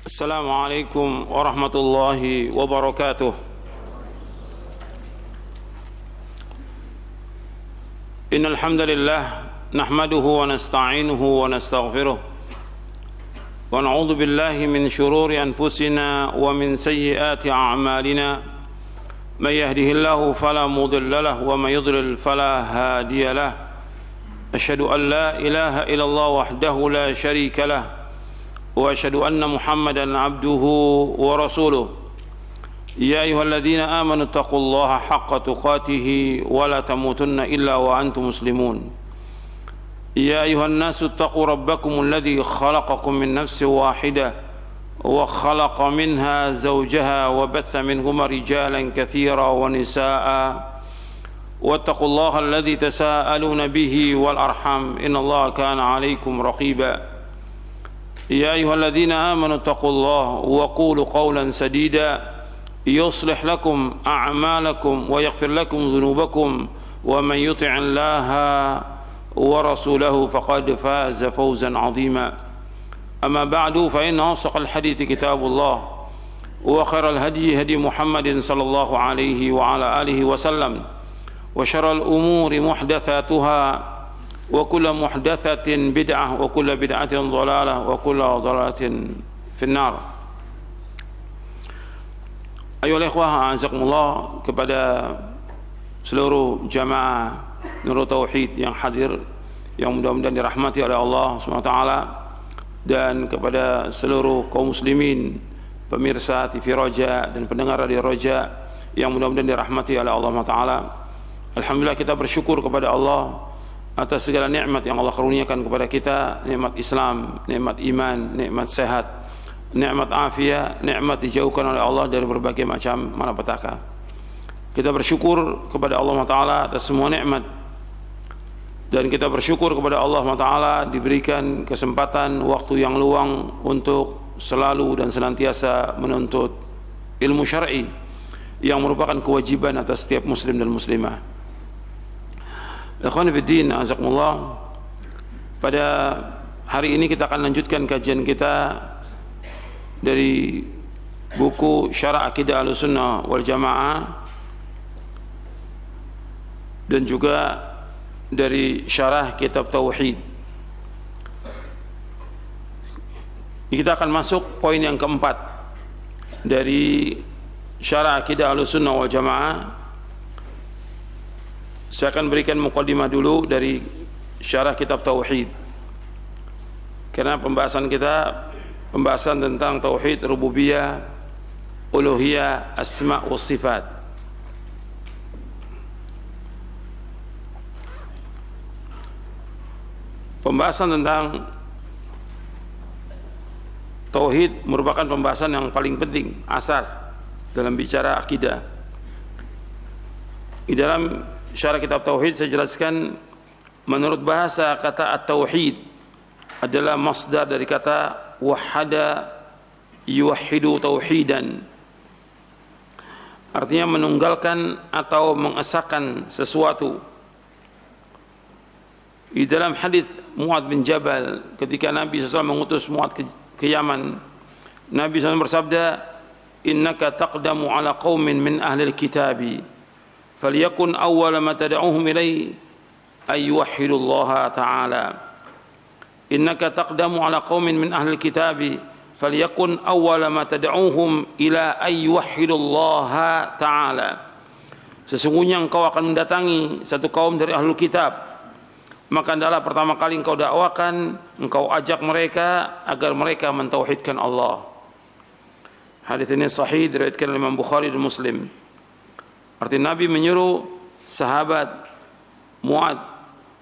السلام عليكم ورحمة الله وبركاته. إن الحمد لله نحمده ونستعينه ونستغفره ونعوذ بالله من شرور أنفسنا ومن سيئات أعمالنا. من يهده الله فلا مضل له ومن يضلل فلا هادي له. أشهد أن لا إله إلا الله وحده لا شريك له وأشهد أن محمدا عبده ورسوله. يا أيها الذين آمنوا اتقوا الله حق تقاته ولا تموتن إلا وأنتم مسلمون. يا أيها الناس اتقوا ربكم الذي خلقكم من نفس واحدة وخلق منها زوجها وبث منهما رجالا كثيرا ونساء واتقوا الله الذي تساءلون به والأرحام إن الله كان عليكم رقيبا. يا أيها الذين آمنوا اتقوا الله وقولوا قولا سديدا يصلح لكم أعمالكم ويغفر لكم ذنوبكم ومن يطع الله ورسوله فقد فاز فوزا عظيما. أما بعد فإن أصدق الحديث كتاب الله وخير الهدي هدي محمد صلى الله عليه وعلى آله وسلم وشر الأمور محدثاتها وكل محدثة بدعة وكل بدعة ضلالة وكل ضلالة في النار. Ayolah ikhwah, a'azakumullah, kepada seluruh jamaah Nurul Tauhid yang hadir, yang mudah-mudahan dirahmati oleh Allah SWT, dan kepada seluruh kaum muslimin, pemirsa TV Roja dan pendengar Radio Roja yang mudah-mudahan dirahmati oleh Allah SWT. Alhamdulillah, kita bersyukur kepada Allah atas segala nikmat yang Allah karuniakan kepada kita, nikmat Islam, nikmat iman, nikmat sehat, nikmat afiat, nikmat dijauhkan oleh Allah dari berbagai macam malapetaka. Kita bersyukur kepada Allah Taala atas semua nikmat, dan kita bersyukur kepada Allah Taala diberikan kesempatan waktu yang luang untuk selalu dan senantiasa menuntut ilmu syar'i yang merupakan kewajiban atas setiap muslim dan muslimah. Ikhwan fillah, azakumullah. Pada hari ini kita akan lanjutkan kajian kita dari buku Syarah Aqidah Ahlussunnah wal Jamaah dan juga dari Syarah Kitab Tauhid. Kita akan masuk poin yang keempat dari Syarah Aqidah Ahlussunnah wal Jamaah. Saya akan berikan muqaddimah dulu dari Syarah Kitab Tauhid, karena pembahasan kita pembahasan tentang Tauhid Rububiyah, Uluhiyah, Asma' wa Sifat. Pembahasan tentang Tauhid merupakan pembahasan yang paling penting, asas dalam bicara akidah. Di dalam Syarah Kitab Tauhid saya jelaskan, menurut bahasa kata at-tauhid adalah masdar dari kata wahada yuwahhidu tauhidan, artinya menunggalkan atau mengesahkan sesuatu. Di dalam hadis Mu'adz bin Jabal, ketika Nabi SAW mengutus Mu'adz ke Yaman, Nabi SAW bersabda, innaka taqdamu ala qaumin min ahli al-kitabi falyakun awwala ma tad'uhum ilaihi ay yuwahhidu Allah ta'ala. Innaka taqdamu ala qaumin min ahli al-kitabi falyakun awwala ma tad'uhum ila ay yuwahhidu Allah ta'ala. Sesungguhnya engkau akan mendatangi satu kaum dari ahlul kitab, maka adalah pertama kali engkau dakwakan, engkau ajak mereka agar mereka mentauhidkan Allah. Hadis ini sahih diriwayatkan oleh Imam Bukhari dan Muslim. Artinya Nabi menyuruh sahabat Mu'adz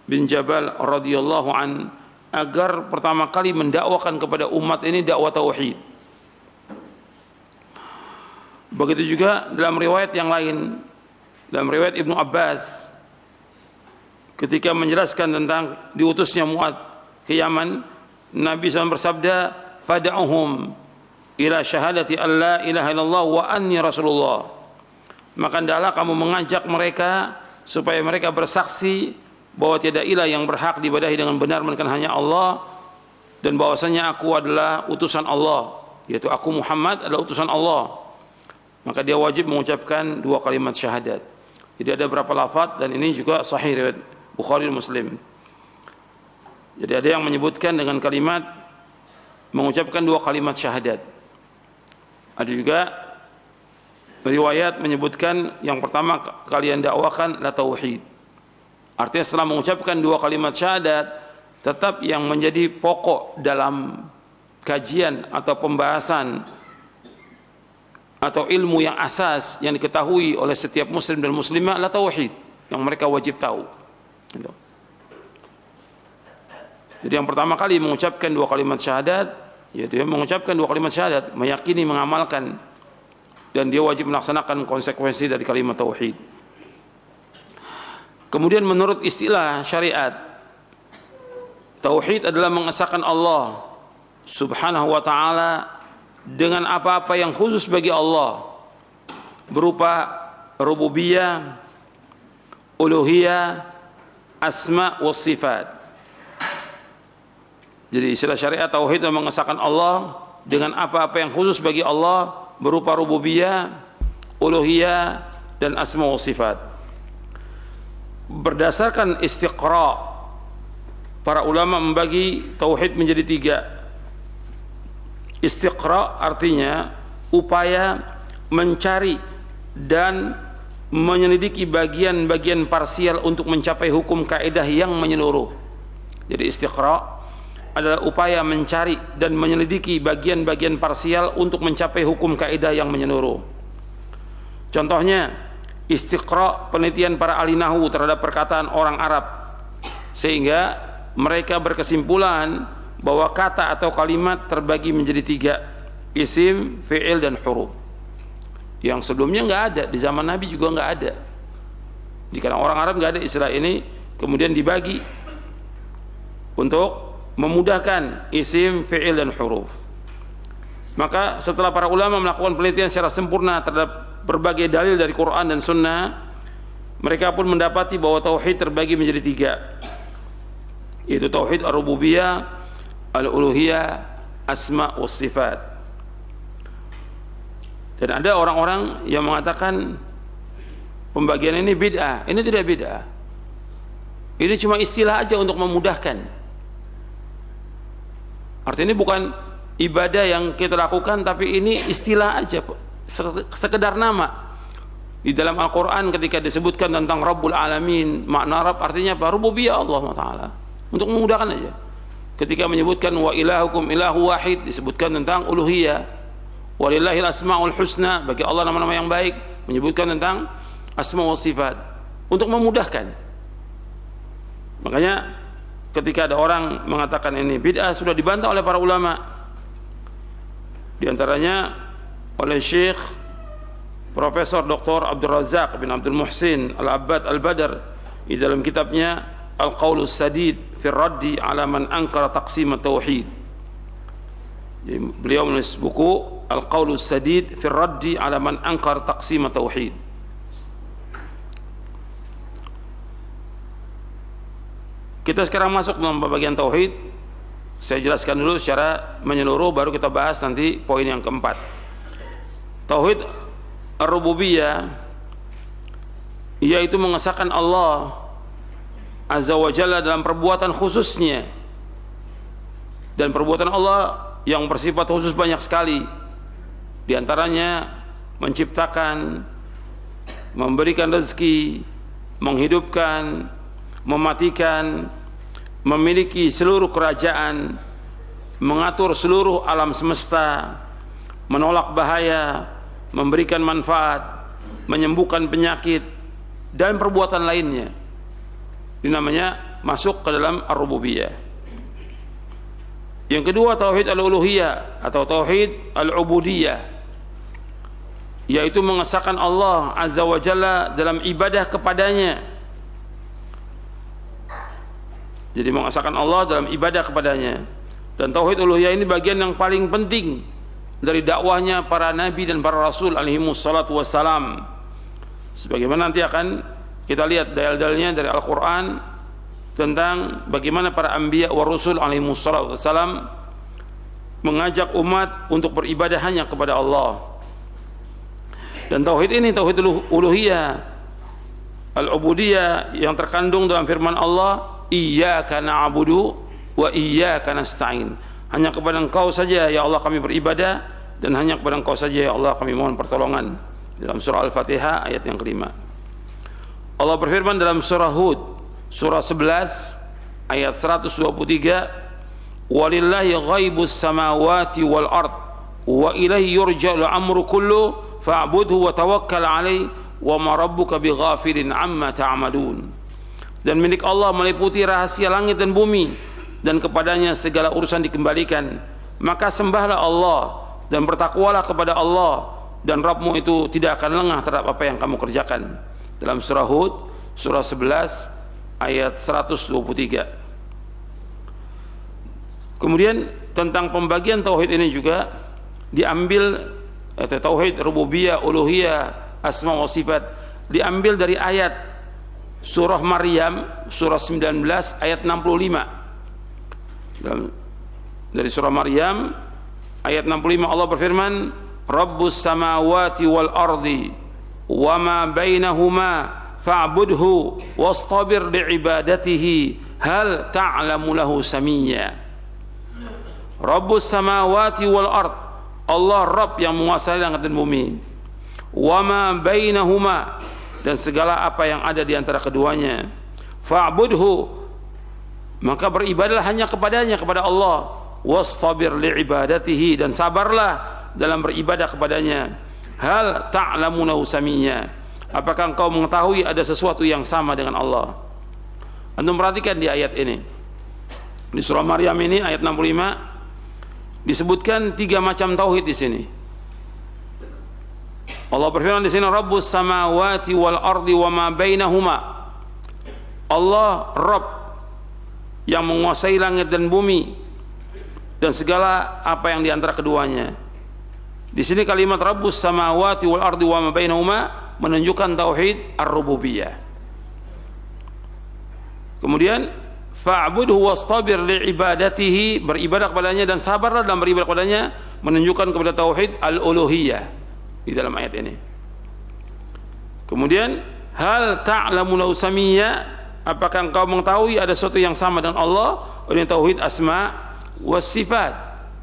bin Jabal radhiyallahu an agar pertama kali mendakwakan kepada umat ini dakwah tauhid. Begitu juga dalam riwayat yang lain, dalam riwayat Ibnu Abbas, ketika menjelaskan tentang diutusnya Mu'adz ke Yaman, Nabi SAW bersabda, fada'uhum ila syahadati an la ilaha illallah wa anni rasulullah. Maka hendaklah kamu mengajak mereka supaya mereka bersaksi bahwa tiada ilah yang berhak diibadahi dengan benar melainkan hanya Allah, dan bahwasanya aku adalah utusan Allah, yaitu aku Muhammad adalah utusan Allah, maka dia wajib mengucapkan 2 kalimat syahadat. Jadi ada berapa lafaz, dan ini juga sahih riwayat Bukhari dan Muslim. Jadi ada yang menyebutkan dengan kalimat mengucapkan 2 kalimat syahadat. Ada juga riwayat menyebutkan yang pertama kalian dakwakan la tauhid. Artinya setelah mengucapkan 2 kalimat syahadat, tetap yang menjadi pokok dalam kajian atau pembahasan atau ilmu yang asas yang diketahui oleh setiap muslim dan muslimah adalah tauhid yang mereka wajib tahu. Jadi yang pertama kali mengucapkan 2 kalimat syahadat, yaitu mengucapkan 2 kalimat syahadat, meyakini, mengamalkan, dan dia wajib melaksanakan konsekuensi dari kalimat tauhid. Kemudian menurut istilah syariat, tauhid adalah mengesahkan Allah Subhanahu wa ta'ala dengan apa-apa yang khusus bagi Allah, berupa rububiyah, uluhiyah, asma wa sifat. Jadi istilah syariat tauhid adalah mengesahkan Allah dengan apa-apa yang khusus bagi Allah, berupa rububiyah, uluhiyah, dan asma wa sifat. Berdasarkan istiqra, para ulama membagi tauhid menjadi 3. Istiqra artinya upaya mencari dan menyelidiki bagian-bagian parsial untuk mencapai hukum kaidah yang menyeluruh. Jadi istiqra adalah upaya mencari dan menyelidiki bagian-bagian parsial untuk mencapai hukum kaidah yang menyeluruh. Contohnya istiqra penelitian para ahli nahwu terhadap perkataan orang Arab, sehingga mereka berkesimpulan bahwa kata atau kalimat terbagi menjadi 3, isim, fi'il, dan huruf. Yang sebelumnya nggak ada, di zaman Nabi juga nggak ada. Di kalangan orang Arab nggak ada istilah ini, kemudian dibagi untuk memudahkan isim, fi'il, dan huruf. Maka setelah para ulama melakukan penelitian secara sempurna terhadap berbagai dalil dari Quran dan Sunnah, mereka pun mendapati bahwa tauhid terbagi menjadi 3, yaitu tauhid ar-rububiyah, al-uluhiyah, asma wa sifat. Dan ada orang-orang yang mengatakan pembagian ini bid'ah. Ini tidak bid'ah, ini cuma istilah aja untuk memudahkan. Artinya ini bukan ibadah yang kita lakukan, tapi ini istilah aja, sekedar nama. Di dalam Al-Quran ketika disebutkan tentang Rabbul Alamin, makna Rabb artinya apa? Rububiyah Allah Ta'ala, untuk memudahkan aja. Ketika menyebutkan wa ilahukum ilahu wahid, disebutkan tentang uluhiyah. Walillahil asma'ul husna, bagi Allah nama-nama yang baik, menyebutkan tentang asma wa sifat, untuk memudahkan. Makanya ketika ada orang mengatakan ini bid'ah, sudah dibantah oleh para ulama, di antaranya oleh Syekh Profesor Dr. Abdul Razak bin Abdul Muhsin Al-Abbad Al-Badr di dalam kitabnya Al-Qaulus Sadid fi Raddi ala man ankara taqsim at-tauhid. Beliau menulis buku Al-Qaulus Sadid fi Raddi ala man ankara taqsim at-tauhid. Kita sekarang masuk dalam bagian tauhid. Saya jelaskan dulu secara menyeluruh, baru kita bahas nanti poin yang keempat. Tauhid ar-rububiyah, yaitu mengesahkan Allah Azza wa Jalla dalam perbuatan khususnya. Dan perbuatan Allah yang bersifat khusus banyak sekali. Di antaranya menciptakan, memberikan rezeki, menghidupkan, mematikan, memiliki seluruh kerajaan, mengatur seluruh alam semesta, menolak bahaya, memberikan manfaat, menyembuhkan penyakit, dan perbuatan lainnya. Ini namanya masuk ke dalam ar-rububiyah. Yang kedua, tauhid al-uluhiyah atau tauhid al-ubudiyah, yaitu mengesahkan Allah Azza wa Jalla dalam ibadah kepadanya. Jadi mengesahkan Allah dalam ibadah kepadanya. Dan tauhid uluhiyah ini bagian yang paling penting dari dakwahnya para nabi dan para rasul alaihimus salatu wassalam. Sebagaimana nanti akan kita lihat dalil-dalilnya dari mengajak umat untuk beribadah hanya kepada Allah. Dan tauhid ini tauhid uluhiyah, al-ubudiyah, yang terkandung dalam firman Allah, iyyaka na'budu wa iyyaka nasta'in. Hanya kepada Engkau saja ya Allah kami beribadah, dan hanya kepada Engkau saja ya Allah kami mohon pertolongan. Dalam surah Al-Fatihah ayat yang kelima. Allah berfirman dalam surah Hud surah 11 ayat 123, walillahi ghaibus samawati wal ard wa ilaihi yurja'ul amru kullu fa'budhu wa tawakkal alaihi wa ma rabbuka bighafilin amma ta'malun. Dan milik Allah meliputi rahasia langit dan bumi, dan kepadanya segala urusan dikembalikan. Maka sembahlah Allah dan bertakwalah kepada Allah, dan Rabbmu itu tidak akan lengah terhadap apa yang kamu kerjakan. Dalam surah Hud surah 11 ayat 123. Kemudian tentang pembagian tauhid ini juga diambil, tauhid rububiyah, uluhiyah, asma wa sifat, diambil dari ayat surah Maryam surah 19 ayat 65. Dari surah Maryam ayat 65 Allah berfirman, Rabbus samawati wal ardi wa ma bainahuma fa'budhu wastabir li'ibadatihi hal ta'lamu lahu samiyya. Rabbus samawati wal ard, Allah Rabb yang menguasai langit dan bumi, wa ma bainahuma, dan segala apa yang ada di antara keduanya, fa'budhu, maka beribadahlah hanya kepadanya, kepada Allah, wastabir li'ibadatihi, dan sabarlah dalam beribadah kepadanya, hal ta'lamu lahu samiyya, apakah engkau mengetahui ada sesuatu yang sama dengan Allah. Antum perhatikan di ayat ini, di surah Maryam ini ayat 65 disebutkan 3 macam tauhid di sini. Allah berfirman di sini, Rabbus samawati wal ardi wa ma bainahuma, Allah Rabb yang menguasai langit dan bumi dan segala apa yang di antara keduanya. Di sini kalimat Rabbus samawati wal ardi wa ma bainahuma menunjukkan tauhid ar-rububiyah. Kemudian fa'budhu wastabir li'ibadatihi, beribadah kepadanya dan sabarlah dalam beribadah kepadanya, menunjukkan kepada tauhid al-uluhiyah di dalam ayat ini. Kemudian hal ta'lamu lahu samiyya, apakah engkau mengetahui ada sesuatu yang sama dengan Allah? Ini tauhid asma was sifat,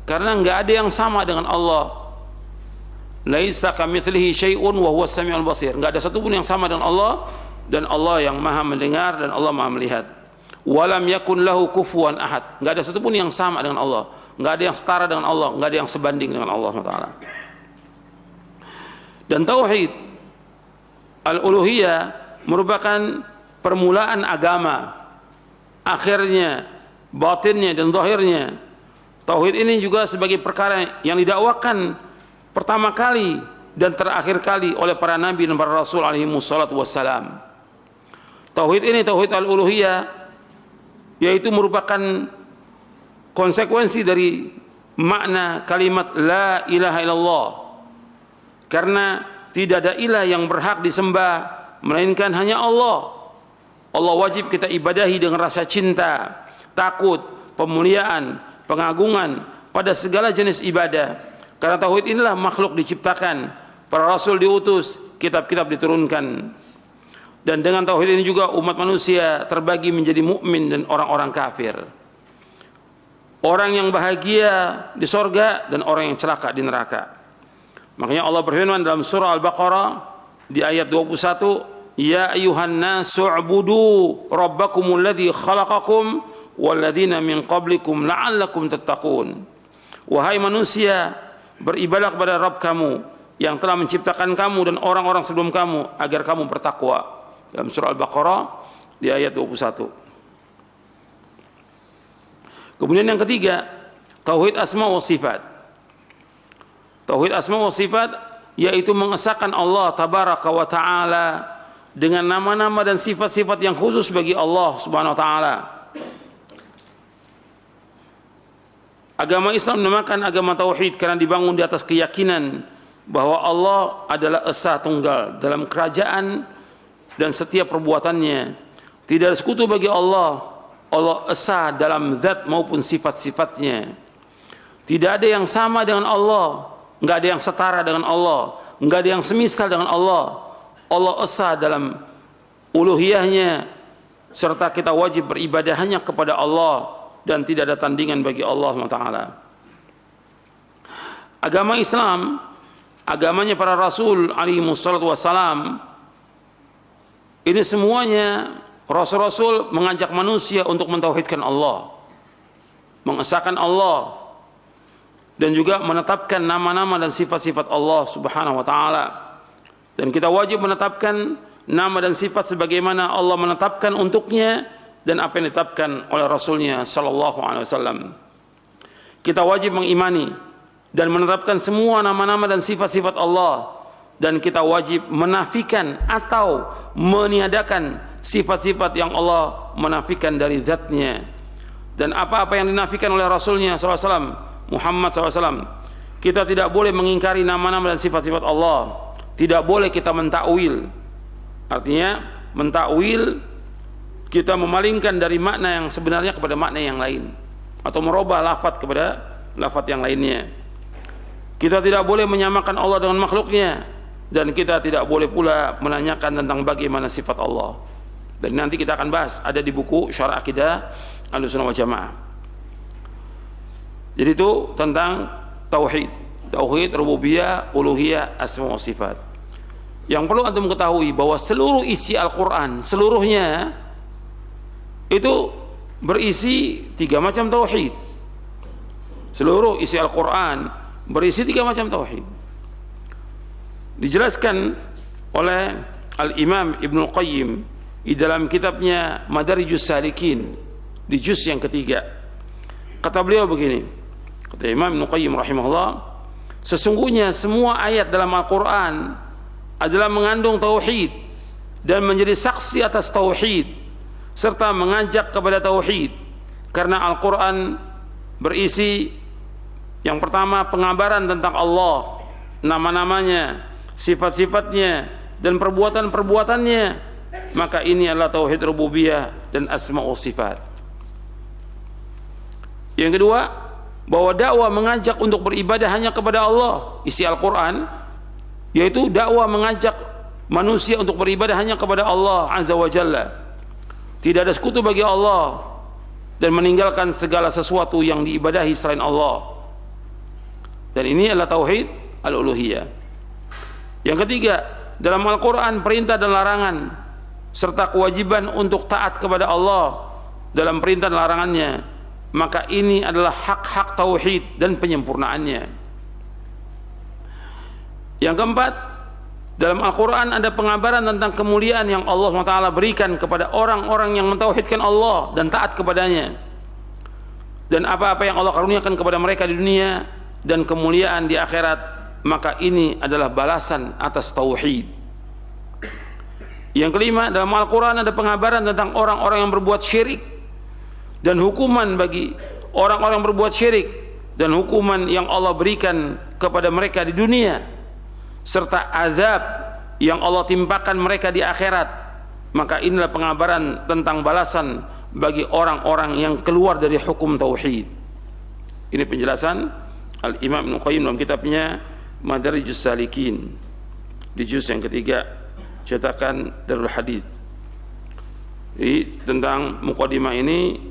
karena enggak ada yang sama dengan Allah. Laisa kamitslihi syai'un wa huwas samiul basir. Enggak ada satupun yang sama dengan Allah, dan Allah yang Maha mendengar dan Allah Maha melihat. Walam yakun lahu kufuwan ahad. Enggak ada satupun yang sama dengan Allah, enggak ada yang setara dengan Allah, enggak ada yang sebanding dengan Allah SWT. Dan tauhid al-uluhiyah merupakan permulaan agama, akhirnya, batinnya dan zahirnya. Tauhid ini juga sebagai perkara yang didakwakan pertama kali dan terakhir kali oleh para nabi dan para rasul alaihi wassalatu wassalam. Tauhid ini, tauhid al-uluhiyah, yaitu merupakan konsekuensi dari makna kalimat la ilaha illallah, karena tidak ada ilah yang berhak disembah melainkan hanya Allah. Allah wajib kita ibadahi dengan rasa cinta, takut, pemuliaan, pengagungan pada segala jenis ibadah. Karena tauhid inilah makhluk diciptakan, para rasul diutus, kitab-kitab diturunkan. Dan dengan tauhid ini juga umat manusia terbagi menjadi mukmin dan orang-orang kafir. Orang yang bahagia di sorga dan orang yang celaka di neraka. Makanya Allah berfirman dalam surah Al-Baqarah di ayat 21, ya ayuhan nasu ubudu rabbakumul ladzi khalaqakum walladzina min qablikum la'allakum tattaqun. Wahai manusia, beribadah kepada Rabb kamu yang telah menciptakan kamu dan orang-orang sebelum kamu agar kamu bertakwa. Dalam surah Al-Baqarah di ayat 21. Kemudian yang ketiga, tauhid asma wa sifat. Tauhid asma wa sifat yaitu mengesahkan Allah tabaraka wa taala dengan nama-nama dan sifat-sifat yang khusus bagi Allah Subhanahu wa taala. Agama Islam dinamakan agama tauhid karena dibangun di atas keyakinan bahwa Allah adalah esa tunggal dalam kerajaan dan setiap perbuatannya. Tidak ada sekutu bagi Allah. Allah esa dalam zat maupun sifat-sifatnya. Tidak ada yang sama dengan Allah, enggak ada yang setara dengan Allah, enggak ada yang semisal dengan Allah. Allah esa dalam uluhiyahnya, serta kita wajib beribadah hanya kepada Allah dan tidak ada tandingan bagi Allah SWT. Agama Islam, agamanya para Rasul alaihi wassalatu wassalam, ini semuanya Rasul-Rasul mengajak manusia untuk mentauhidkan Allah, mengesahkan Allah, dan juga menetapkan nama-nama dan sifat-sifat Allah Subhanahu wa taala. Dan kita wajib menetapkan nama dan sifat sebagaimana Allah menetapkan untuknya dan apa yang ditetapkan oleh Rasulnya sallallahu alaihi wasallam. Kita wajib mengimani dan menetapkan semua nama-nama dan sifat-sifat Allah, dan kita wajib menafikan atau meniadakan sifat-sifat yang Allah menafikan dari zatnya. Dan apa-apa yang dinafikan oleh Rasulnya sallallahu alaihi wasallam Muhammad SAW, kita tidak boleh mengingkari nama-nama dan sifat-sifat Allah. Tidak boleh kita mentakwil. Artinya mentakwil, kita memalingkan dari makna yang sebenarnya kepada makna yang lain, atau merubah lafaz kepada lafaz yang lainnya. Kita tidak boleh menyamakan Allah dengan makhluknya, dan kita tidak boleh pula menanyakan tentang bagaimana sifat Allah. Dan nanti kita akan bahas, ada di buku Syarah Aqidah Ahlussunnah wal Jamaah. Jadi itu tentang tauhid, tauhid rububiyah, uluhiyah, asma wa sifat. Yang perlu antum ketahui bahwa seluruh isi Al-Qur'an seluruhnya itu berisi 3 macam tauhid. Seluruh isi Al-Qur'an berisi 3 macam tauhid. Dijelaskan oleh Al-Imam Ibnu Qayyim di dalam kitabnya Madarijus Salikin di juz yang ketiga. Kata beliau begini, kata Imam Ibnu Qayyim rahimahullah, sesungguhnya semua ayat dalam Al-Quran adalah mengandung tauhid dan menjadi saksi atas tauhid serta mengajak kepada tauhid, karena Al-Quran berisi yang pertama pengabaran tentang Allah, nama-namanya, sifat-sifatnya, dan perbuatan-perbuatannya. Maka ini adalah tauhid rububiyah dan asma wa sifat. Yang kedua, bahwa dakwah mengajak untuk beribadah hanya kepada Allah, isi Al-Quran, yaitu dakwah mengajak manusia untuk beribadah hanya kepada Allah Azza wa Jalla. Tidak ada sekutu bagi Allah, dan meninggalkan segala sesuatu yang diibadahi selain Allah. Dan ini adalah tauhid al-uluhiyah. Yang ketiga, dalam Al-Quran perintah dan larangan serta kewajiban untuk taat kepada Allah dalam perintah dan larangannya. Maka ini adalah hak-hak tauhid dan penyempurnaannya. Yang keempat, dalam Al-Quran ada pengabaran tentang kemuliaan yang Allah SWT berikan kepada orang-orang yang mentauhidkan Allah dan taat kepadanya, dan apa-apa yang Allah karuniakan kepada mereka di dunia dan kemuliaan di akhirat. Maka ini adalah balasan atas tauhid. Yang kelima, dalam Al-Quran ada pengabaran tentang orang-orang yang berbuat syirik dan hukuman bagi orang-orang berbuat syirik, dan hukuman yang Allah berikan kepada mereka di dunia, serta azab yang Allah timpakan mereka di akhirat. Maka inilah pengabaran tentang balasan bagi orang-orang yang keluar dari hukum tauhid. Ini penjelasan Al-Imam Ibnu Qayyim dalam kitabnya Madarijus Salikin di juz yang ketiga, cetakan Darul Hadits. Jadi tentang mukadimah ini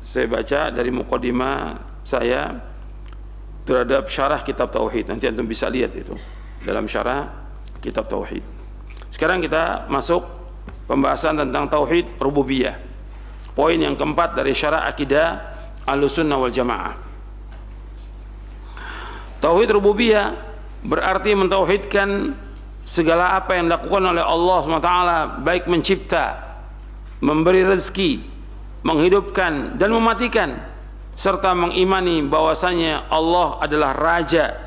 saya baca dari mukadimah saya terhadap syarah kitab tauhid. Nanti antum bisa lihat itu dalam syarah kitab tauhid. Sekarang kita masuk pembahasan tentang tauhid rububiyah. Poin yang keempat dari syarah akidah Ahlussunnah wal Jamaah. Tauhid rububiyah berarti mentauhidkan segala apa yang dilakukan oleh Allah SWT, baik mencipta, memberi rezeki, menghidupkan dan mematikan, serta mengimani bahwasanya Allah adalah Raja,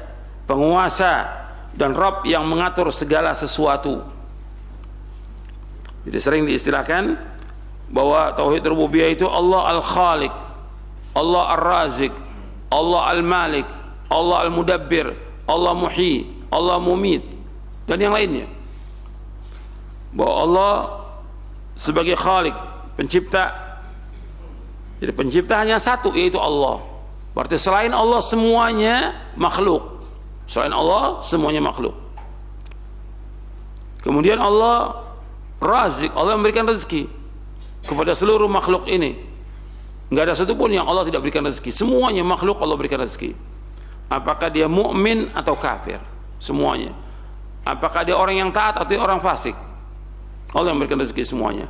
penguasa, dan Rabb yang mengatur segala sesuatu. Jadi sering diistilahkan bahwa tauhid rububiyah itu Allah Al-Khaliq, Allah Ar-Razik, Allah Al-Malik, Allah Al-Mudabbir, Allah Muhyi, Allah Mumit, dan yang lainnya. Bahwa Allah sebagai Khaliq, pencipta. Jadi pencipta hanya satu, yaitu Allah. Berarti selain Allah semuanya makhluk. Selain Allah semuanya makhluk. Kemudian Allah Razik, Allah memberikan rezeki kepada seluruh makhluk ini. Enggak ada satupun yang Allah tidak berikan rezeki. Semuanya makhluk Allah berikan rezeki. Apakah dia mukmin atau kafir? Semuanya. Apakah dia orang yang taat atau orang fasik? Allah yang memberikan rezeki semuanya.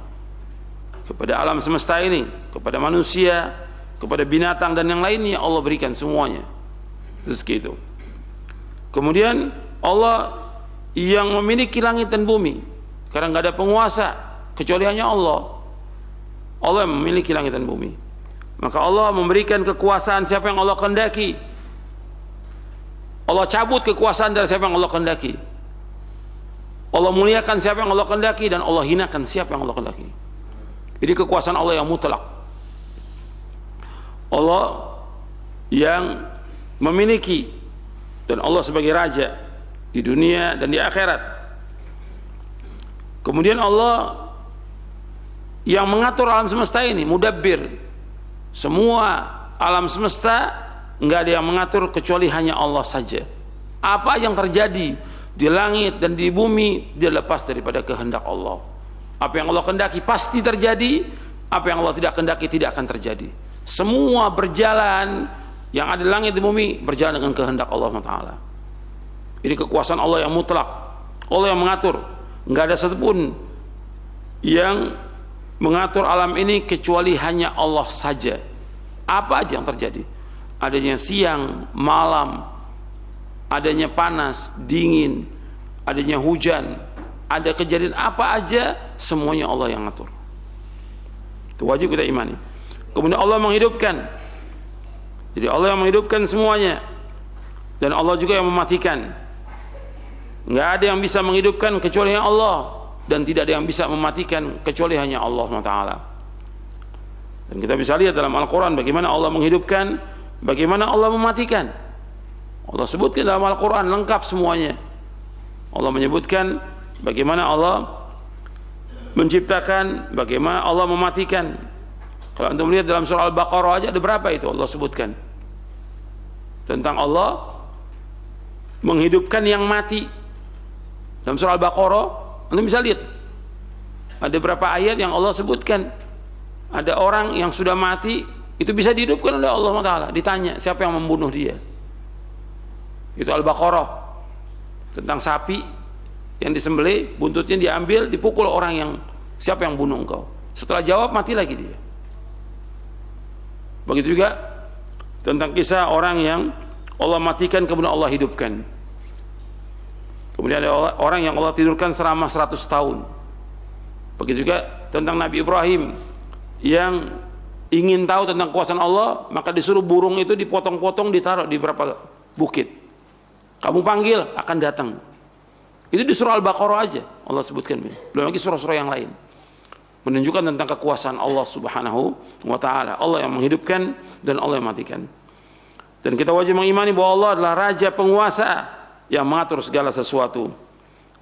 Kepada alam semesta ini, kepada manusia, kepada binatang dan yang lainnya Allah berikan semuanya rezeki itu. Kemudian Allah yang memiliki langit dan bumi, karena nggak ada penguasa kecuali hanya Allah. Allah yang memiliki langit dan bumi. Maka Allah memberikan kekuasaan siapa yang Allah kehendaki. Allah cabut kekuasaan dari siapa yang Allah kehendaki. Allah muliakan siapa yang Allah kehendaki dan Allah hinakan siapa yang Allah kehendaki. Jadi kekuasaan Allah yang mutlak. Allah yang memiliki, dan Allah sebagai raja di dunia dan di akhirat. Kemudian Allah yang mengatur alam semesta ini, mudabbir. Semua alam semesta enggak ada yang mengatur kecuali hanya Allah saja. Apa yang terjadi di langit dan di bumi dia lepas daripada kehendak Allah. Apa yang Allah kehendaki pasti terjadi, apa yang Allah tidak kehendaki tidak akan terjadi. Semua berjalan, yang ada di langit di bumi berjalan dengan kehendak Allah Taala. Ini kekuasaan Allah yang mutlak. Allah yang mengatur. Enggak ada satupun yang mengatur alam ini kecuali hanya Allah saja. Apa aja yang terjadi, adanya siang, malam, adanya panas, dingin, adanya hujan, ada kejadian apa aja, semuanya Allah yang ngatur. Itu wajib kita imani. Kemudian Allah menghidupkan. Jadi Allah yang menghidupkan semuanya, dan Allah juga yang mematikan. Nggak ada yang bisa menghidupkan kecuali hanya Allah, dan tidak ada yang bisa mematikan kecuali hanya Allah SWT. Dan kita bisa lihat dalam Al-Quran bagaimana Allah menghidupkan, bagaimana Allah mematikan. Allah sebutkan dalam Al-Quran lengkap semuanya. Allah menyebutkan bagaimana Allah menciptakan, bagaimana Allah mematikan. Kalau anda melihat dalam surah Al-Baqarah aja ada berapa itu Allah sebutkan tentang Allah menghidupkan yang mati. Dalam surah Al-Baqarah anda bisa lihat ada berapa ayat yang Allah sebutkan ada orang yang sudah mati itu bisa dihidupkan oleh Allah Taala. Ditanya siapa yang membunuh dia. Itu Al-Baqarah tentang sapi yang disembelih, buntutnya diambil, dipukul orang yang siapa yang bunuh engkau. Setelah jawab mati lagi dia. Begitu juga tentang kisah orang yang Allah matikan kemudian Allah hidupkan. Kemudian ada orang yang Allah tidurkan selama 100 tahun. Begitu juga tentang Nabi Ibrahim yang ingin tahu tentang kekuasaan Allah, maka disuruh burung itu dipotong-potong, ditaruh di beberapa bukit. Kamu panggil akan datang. Itu di surah Al-Baqarah aja Allah sebutkan, belum lagi surah-surah yang lain, menunjukkan tentang kekuasaan Allah Subhanahu wa Ta'ala. Allah yang menghidupkan dan Allah yang matikan. Dan kita wajib mengimani bahwa Allah adalah raja penguasa yang mengatur segala sesuatu.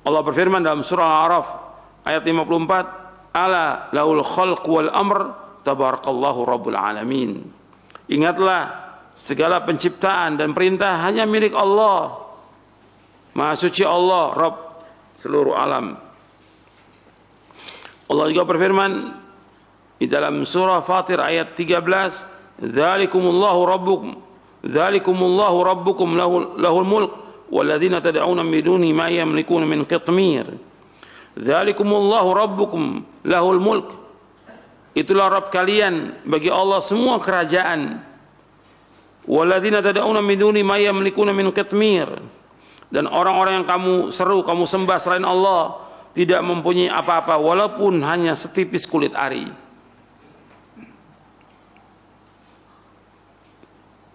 Allah berfirman dalam surah Al-A'raf ayat 54, ala laul khalq wal amr tabarakallahu rabbul alamin. Ingatlah segala penciptaan dan perintah hanya milik Allah. Maha suci Allah, Rabb seluruh alam. Allah juga berfirman di dalam surah Fatir ayat 13, dzalikumullahu rabbukum lahul mulk walladzina tad'una min dunihi ma yamlikuna min qitmir. Dzalikumullahu rabbukum lahul mulk. Itulah Rabb kalian, bagi Allah semua kerajaan. Walladzina tad'una min dunihi ma yamlikuna min qitmir. Dan orang-orang yang kamu seru, kamu sembah selain Allah tidak mempunyai apa-apa walaupun hanya setipis kulit ari.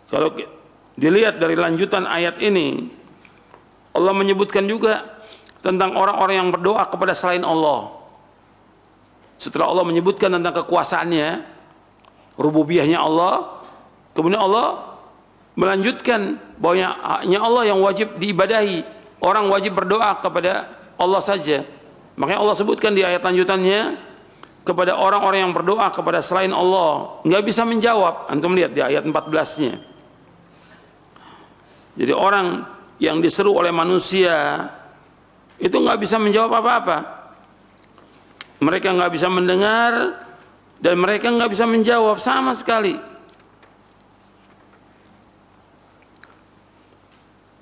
Kalau dilihat dari lanjutan ayat ini, Allah menyebutkan juga tentang orang-orang yang berdoa kepada selain Allah. Setelah Allah menyebutkan tentang kekuasaannya, rububiyahnya Allah, kemudian Allah melanjutkan bahwa hanya Allah yang wajib diibadahi. Orang wajib berdoa kepada Allah saja. Makanya Allah sebutkan di ayat lanjutannya, kepada orang-orang yang berdoa kepada selain Allah nggak bisa menjawab. Antum lihat di ayat 14-nya. Jadi orang yang diseru oleh manusia itu nggak bisa menjawab apa-apa. Mereka nggak bisa mendengar dan mereka nggak bisa menjawab sama sekali.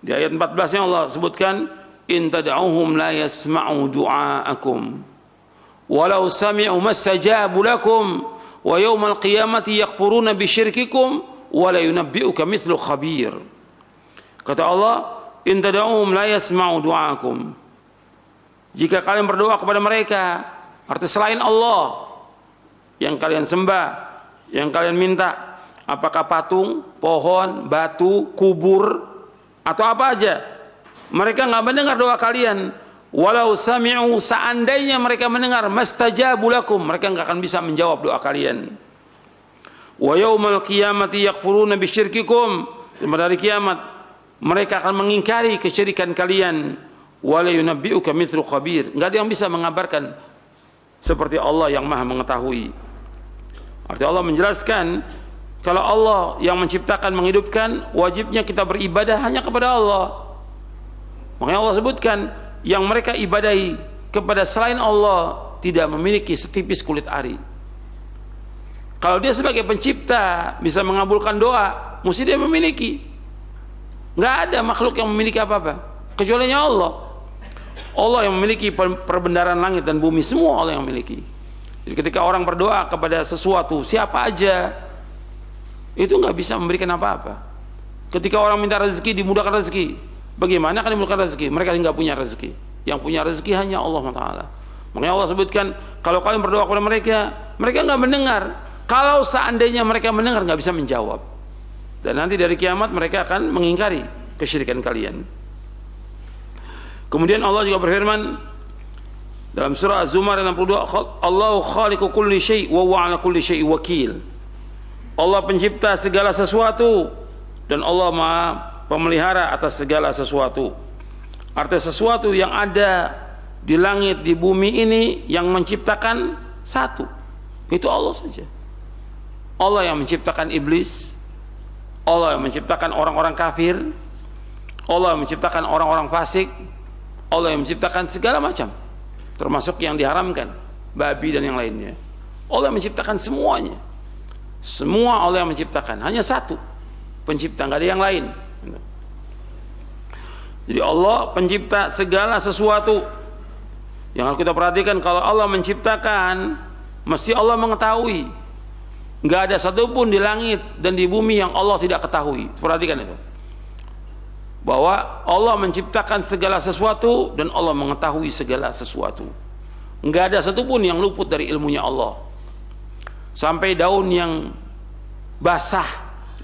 Di ayat 14 yang Allah sebutkan, in tad'uhum la yasma'u du'aakum walau sami'u mastajabu lakum wa yawmal qiyamati yakfuruna bisyirkikum wa la yunabbi'uka mithlu khabir. Kata Allah, in tad'uhum la yasma'u du'aakum. Jika kalian berdoa kepada mereka, artinya selain Allah yang kalian sembah, yang kalian minta, apakah patung, pohon, batu, kubur, atau apa aja, mereka nggak mendengar doa kalian. Walau sami'u, seandainya mereka mendengar, mastajabu lakum, mereka nggak akan bisa menjawab doa kalian. Wa yaumal qiyamati yakfuruna bisyirkikum, pada hari kiamat mereka akan mengingkari kesyirikan kalian. Wa la yunabbi'uka mithlu khabir, nggak ada yang bisa mengabarkan seperti Allah yang Maha mengetahui. Artinya Allah menjelaskan, kalau Allah yang menciptakan, menghidupkan, wajibnya kita beribadah hanya kepada Allah. Makanya Allah sebutkan, yang mereka ibadahi kepada selain Allah tidak memiliki setipis kulit ari. Kalau dia sebagai pencipta bisa mengabulkan doa, mesti dia memiliki. Nggak ada makhluk yang memiliki apa-apa kecuali Allah. Allah yang memiliki perbendaharaan langit dan bumi, semua Allah yang memiliki. Jadi ketika orang berdoa kepada sesuatu, siapa aja, itu nggak bisa memberikan apa-apa. Ketika orang minta rezeki, dimudahkan rezeki. Bagaimana akan dimudahkan rezeki? Mereka nggak punya rezeki. Yang punya rezeki hanya Allah Taala. Makanya Allah sebutkan, kalau kalian berdoa kepada mereka, mereka nggak mendengar. Kalau seandainya mereka mendengar, nggak bisa menjawab. Dan nanti dari kiamat mereka akan mengingkari kesyirikan kalian. Kemudian Allah juga berfirman dalam surah Az-Zumar 62, Allahu khaliqu kulli syai' wa huwa 'ala kulli syai' wakil. Allah pencipta segala sesuatu dan Allah Maha pemelihara atas segala sesuatu. Artinya sesuatu yang ada di langit, di bumi ini yang menciptakan satu, itu Allah saja. Allah yang menciptakan iblis, Allah yang menciptakan orang-orang kafir, Allah yang menciptakan orang-orang fasik, Allah yang menciptakan segala macam, termasuk yang diharamkan, babi dan yang lainnya. Allah yang menciptakan semuanya. Semua Allah yang menciptakan, hanya satu pencipta, nggak ada yang lain. Jadi Allah pencipta segala sesuatu. Yang harus kita perhatikan, kalau Allah menciptakan, mesti Allah mengetahui. Nggak ada satupun di langit dan di bumi yang Allah tidak ketahui. Perhatikan itu, bahwa Allah menciptakan segala sesuatu dan Allah mengetahui segala sesuatu. Nggak ada satupun yang luput dari ilmunya Allah. Sampai daun yang basah,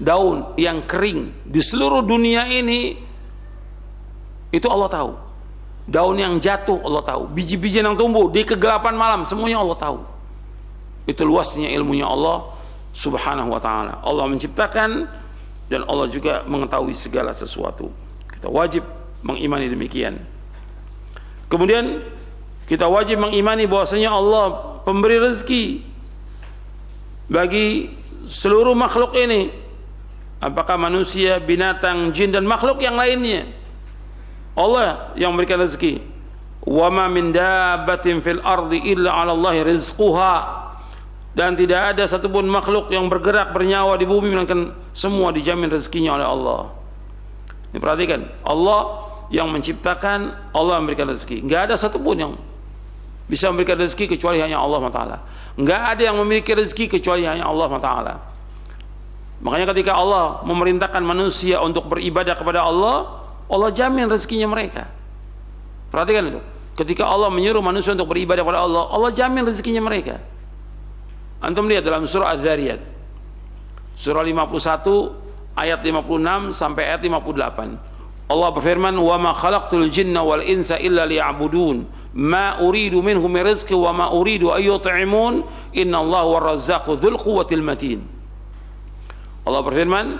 daun yang kering di seluruh dunia ini, itu Allah tahu. Daun yang jatuh Allah tahu, biji-bijian yang tumbuh di kegelapan malam, semuanya Allah tahu. Itu luasnya ilmunya Allah Subhanahu wa ta'ala. Allah menciptakan dan Allah juga mengetahui segala sesuatu. Kita wajib mengimani demikian. Kemudian kita wajib mengimani bahwasanya Allah pemberi rezeki bagi seluruh makhluk ini, apakah manusia, binatang, jin dan makhluk yang lainnya. Allah yang memberikan rezeki. Wa ma min dabbatin fil ardi illa 'ala Allahi rizquha. Dan tidak ada satupun makhluk yang bergerak bernyawa di bumi melainkan semua dijamin rezekinya oleh Allah. Ini perhatikan, Allah yang menciptakan, Allah memberikan rezeki. Nggak ada satupun yang bisa memberikan rezeki kecuali hanya Allah Taala. Nggak ada yang memiliki rezeki kecuali hanya Allah Taala. Makanya ketika Allah memerintahkan manusia untuk beribadah kepada Allah, Allah jamin rezekinya mereka. Perhatikan itu. Ketika Allah menyuruh manusia untuk beribadah kepada Allah, Allah jamin rezekinya mereka. Antum lihat dalam surah Az-Zariyat, surah 51 ayat 56 sampai ayat 58. Allah berfirman, "Wa ma khalaqtul jinna wal insa illa liya'budun, ma uridu minhum min rizqi wa ma uridu ay yut'imun, innallaha war-razzaqu dzul quwwatil matin." Allah berfirman,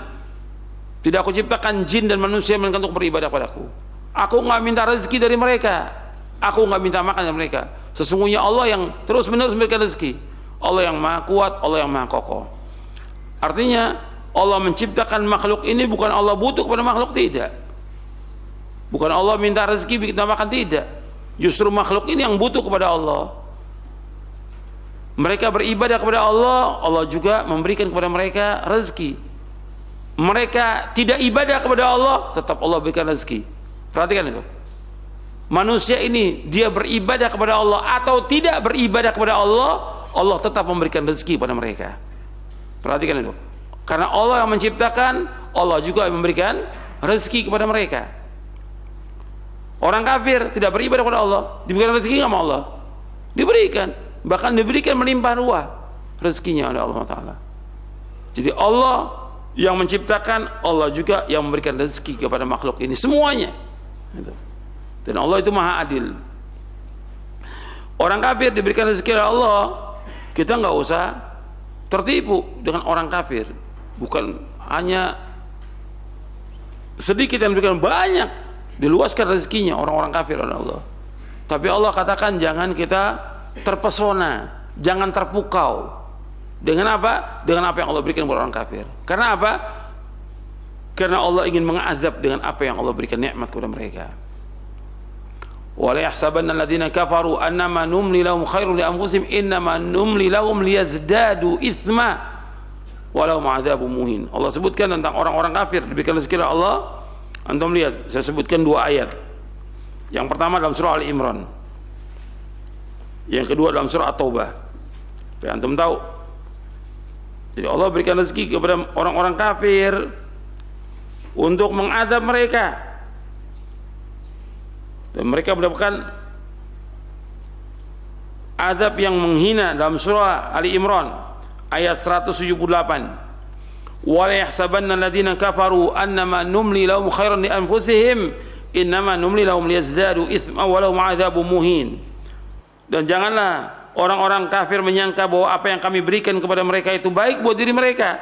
tidak aku ciptakan jin dan manusia melainkan untuk beribadah padaku. Aku enggak minta rezeki dari mereka, aku enggak minta makan dari mereka. Sesungguhnya Allah yang terus-menerus memberikan rezeki. Allah yang maha kuat, Allah yang maha kokoh. Artinya Allah menciptakan makhluk ini bukan Allah butuh kepada makhluk, tidak. Bukan Allah minta rezeki kita makan, tidak. Justru makhluk ini yang butuh kepada Allah. Mereka beribadah kepada Allah, Allah juga memberikan kepada mereka rezeki. Mereka tidak ibadah kepada Allah, tetap Allah berikan rezeki. Perhatikan itu. Manusia ini dia beribadah kepada Allah atau tidak beribadah kepada Allah, Allah tetap memberikan rezeki pada mereka. Perhatikan itu. Karena Allah yang menciptakan, Allah juga yang memberikan rezeki kepada mereka. Orang kafir tidak beribadah kepada Allah, diberikan rezeki sama Allah, diberikan, bahkan diberikan melimpah ruah rezekinya oleh Allah Ta'ala. Jadi Allah yang menciptakan, Allah juga yang memberikan rezeki kepada makhluk ini semuanya. Dan Allah itu maha adil. Orang kafir diberikan rezeki oleh Allah, kita nggak usah tertipu dengan orang kafir. Bukan hanya sedikit yang diberikan, banyak diluaskan rezekinya orang-orang kafir oleh Allah. Tapi Allah katakan jangan kita terpesona, jangan terpukau. Dengan apa? Dengan apa yang Allah berikan kepada orang kafir. Karena apa? Karena Allah ingin mengazab dengan apa yang Allah berikan nikmat kepada mereka. Wa la yahsabanna alladziina kafaru annama numli lahum khairun li anfusihim innama numli lahum liyazdadu itsma wa lahum 'adzabun muhin. Allah sebutkan tentang orang-orang kafir diberikan rezeki oleh Allah. Antum lihat, saya sebutkan dua ayat. Yang pertama dalam surah Al-Imran, yang kedua dalam surah At-Taubah. Supaya antum tahu. Jadi Allah berikan rezeki kepada orang-orang kafir untuk mengadab mereka, dan mereka mendapatkan adab yang menghina dalam surah Ali Imran ayat 178. Wa la yahsabanna alladziina kafaru annama numli lahum khairan li anfusihim innama numli lahum liyazdadu itsman wa lahum 'adzabun muhin. Dan janganlah orang-orang kafir menyangka bahwa apa yang kami berikan kepada mereka itu baik buat diri mereka.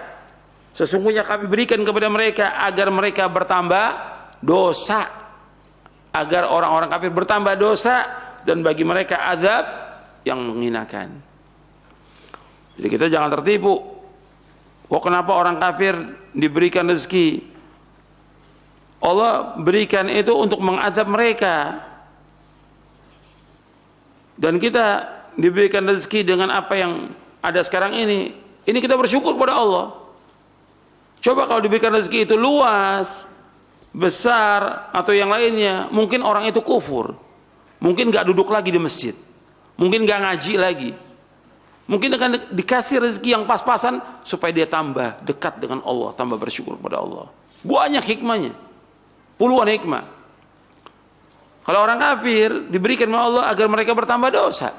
Sesungguhnya kami berikan kepada mereka agar mereka bertambah dosa, agar orang-orang kafir bertambah dosa, dan bagi mereka azab yang menghinakan. Jadi kita jangan tertipu. Kok kenapa orang kafir diberikan rezeki? Allah berikan itu untuk mengadab mereka. Dan kita diberikan rezeki dengan apa yang ada sekarang ini kita bersyukur pada Allah. Coba kalau diberikan rezeki itu luas, besar, atau yang lainnya, mungkin orang itu kufur, mungkin gak duduk lagi di masjid, mungkin gak ngaji lagi, mungkin akan dikasih rezeki yang pas-pasan supaya dia tambah dekat dengan Allah, tambah bersyukur kepada Allah. Banyak hikmahnya, puluhan hikmah. Kalau orang kafir diberikan oleh Allah agar mereka bertambah dosa.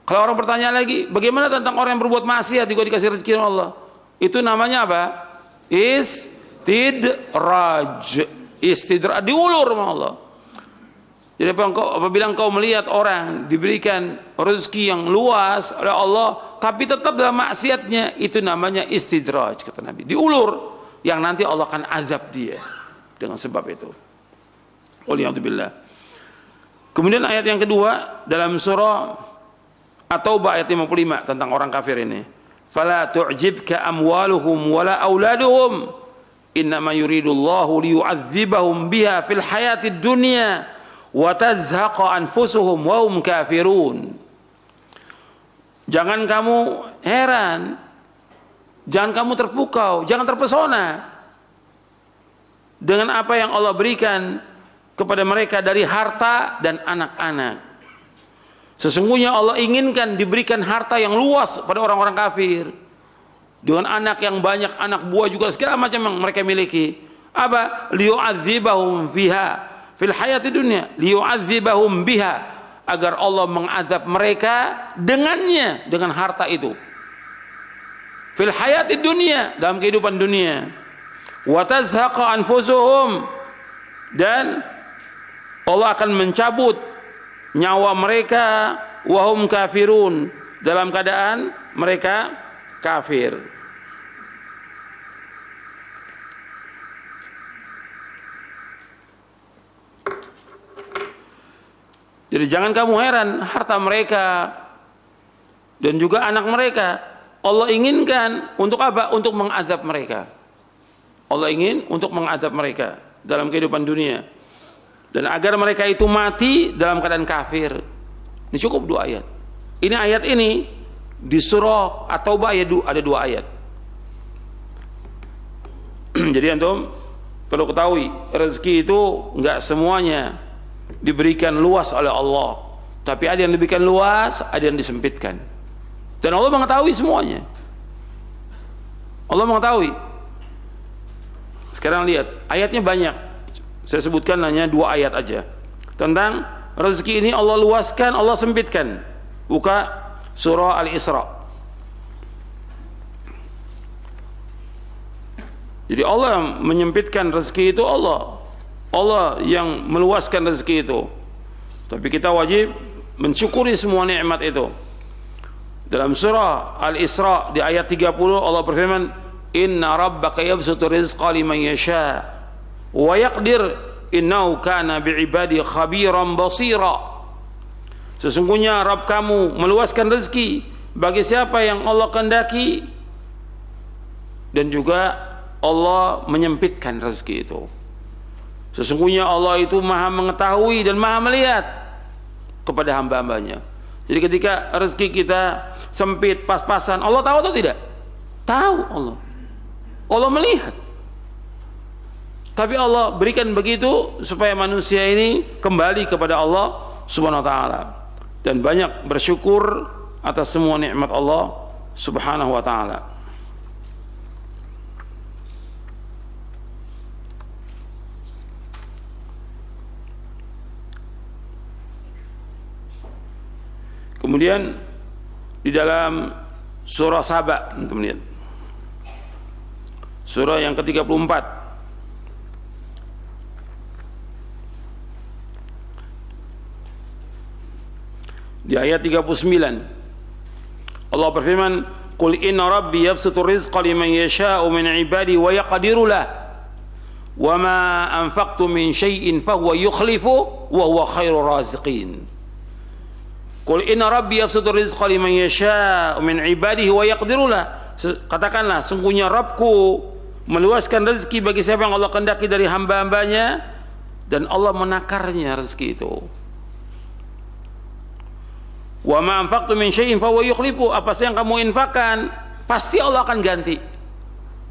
Kalau orang bertanya lagi, bagaimana tentang orang yang berbuat maksiat juga dikasih rezeki oleh Allah? Itu namanya apa? Istidraj, diulur sama Allah. Jadi apabila engkau melihat orang diberikan rezeki yang luas oleh Allah, tapi tetap dalam maksiatnya, itu namanya istidraj, kata Nabi. Diulur, yang nanti Allah akan azab dia dengan sebab itu. Waliyadzubillah. Kemudian ayat yang kedua dalam surah At-Taubah ayat 55 tentang orang kafir ini. Fala tu'jibka amwaluhum wala auladuhum innama yuridullahu liyu'adzibahum biha fil hayatid dunya wa tazhaqa anfusuhum wa hum kafirun. Jangan kamu heran, jangan kamu terpukau, jangan terpesona dengan apa yang Allah berikan kepada mereka dari harta dan anak-anak. Sesungguhnya Allah inginkan diberikan harta yang luas pada orang-orang kafir, dengan anak yang banyak, anak buah juga segala macam yang mereka miliki. Apa? Liyu'adzibahum fiha fil hayati dunya, liyu'adzibahum biha, agar Allah mengazab mereka dengannya, dengan harta itu. Fil hayati dunya, dalam kehidupan dunia. Wa tazhaqa anfusuhum, dan Allah akan mencabut nyawa mereka, wahum kafirun, dalam keadaan mereka kafir. Jadi jangan kamu heran, harta mereka dan juga anak mereka Allah inginkan untuk apa? Untuk mengazab mereka. Allah ingin untuk mengazab mereka dalam kehidupan dunia, dan agar mereka itu mati dalam keadaan kafir. Ini cukup 2 ayat. Ini ayat ini di surah At-Taubah ada 2 ayat. Jadi antum perlu ketahui, rezeki itu enggak semuanya diberikan luas oleh Allah, tapi ada yang diberikan luas, ada yang disempitkan, dan Allah mengetahui semuanya. Allah mengetahui. Sekarang lihat, ayatnya banyak. Saya sebutkan hanya 2 ayat aja tentang rezeki ini. Allah luaskan, Allah sempitkan. Buka surah Al-Isra. Jadi Allah yang menyempitkan rezeki itu, Allah yang meluaskan rezeki itu. Tapi kita wajib mensyukuri semua nikmat itu. Dalam surah Al-Isra di ayat 30 Allah berfirman, "Inna rabbaka yabsutu rizqa liman yasha wa yaqdir innahu kana bi'ibadi khabiran basira." Sesungguhnya Rabb kamu meluaskan rezeki bagi siapa yang Allah kehendaki, dan juga Allah menyempitkan rezeki itu. Sesungguhnya Allah itu Maha mengetahui dan Maha melihat kepada hamba-hambanya. Jadi ketika rezeki kita sempit, pas-pasan, Allah tahu atau tidak? Tahu Allah. Allah melihat. Tapi Allah berikan begitu supaya manusia ini kembali kepada Allah Subhanahu wa taala dan banyak bersyukur atas semua nikmat Allah Subhanahu wa taala. Kemudian di dalam surah Saba, teman-teman lihat. Surah yang ke-34. Di ayat 39. Allah berfirman, "Qul inna rabbi yabsutu rizqa liman yasha'u min 'ibadi wa yaqdiru lah. Wa ma anfaqtu min syai'in fa huwa yukhlifu wa huwa khairur raziqin." Qul inna rabbi yabsutu rizqa liman yasha'u min 'ibadihi wa yaqdiru lah. Katakanlah, sungguhnya Rabbku meluaskan rezeki bagi siapa yang Allah kehendaki dari hamba-hambanya, dan Allah menakarnya rezeki itu. Wa ma anfaqtu min syai'in fa huwa yukhlifu. Apa saja yang kamu infakkan pasti Allah akan ganti.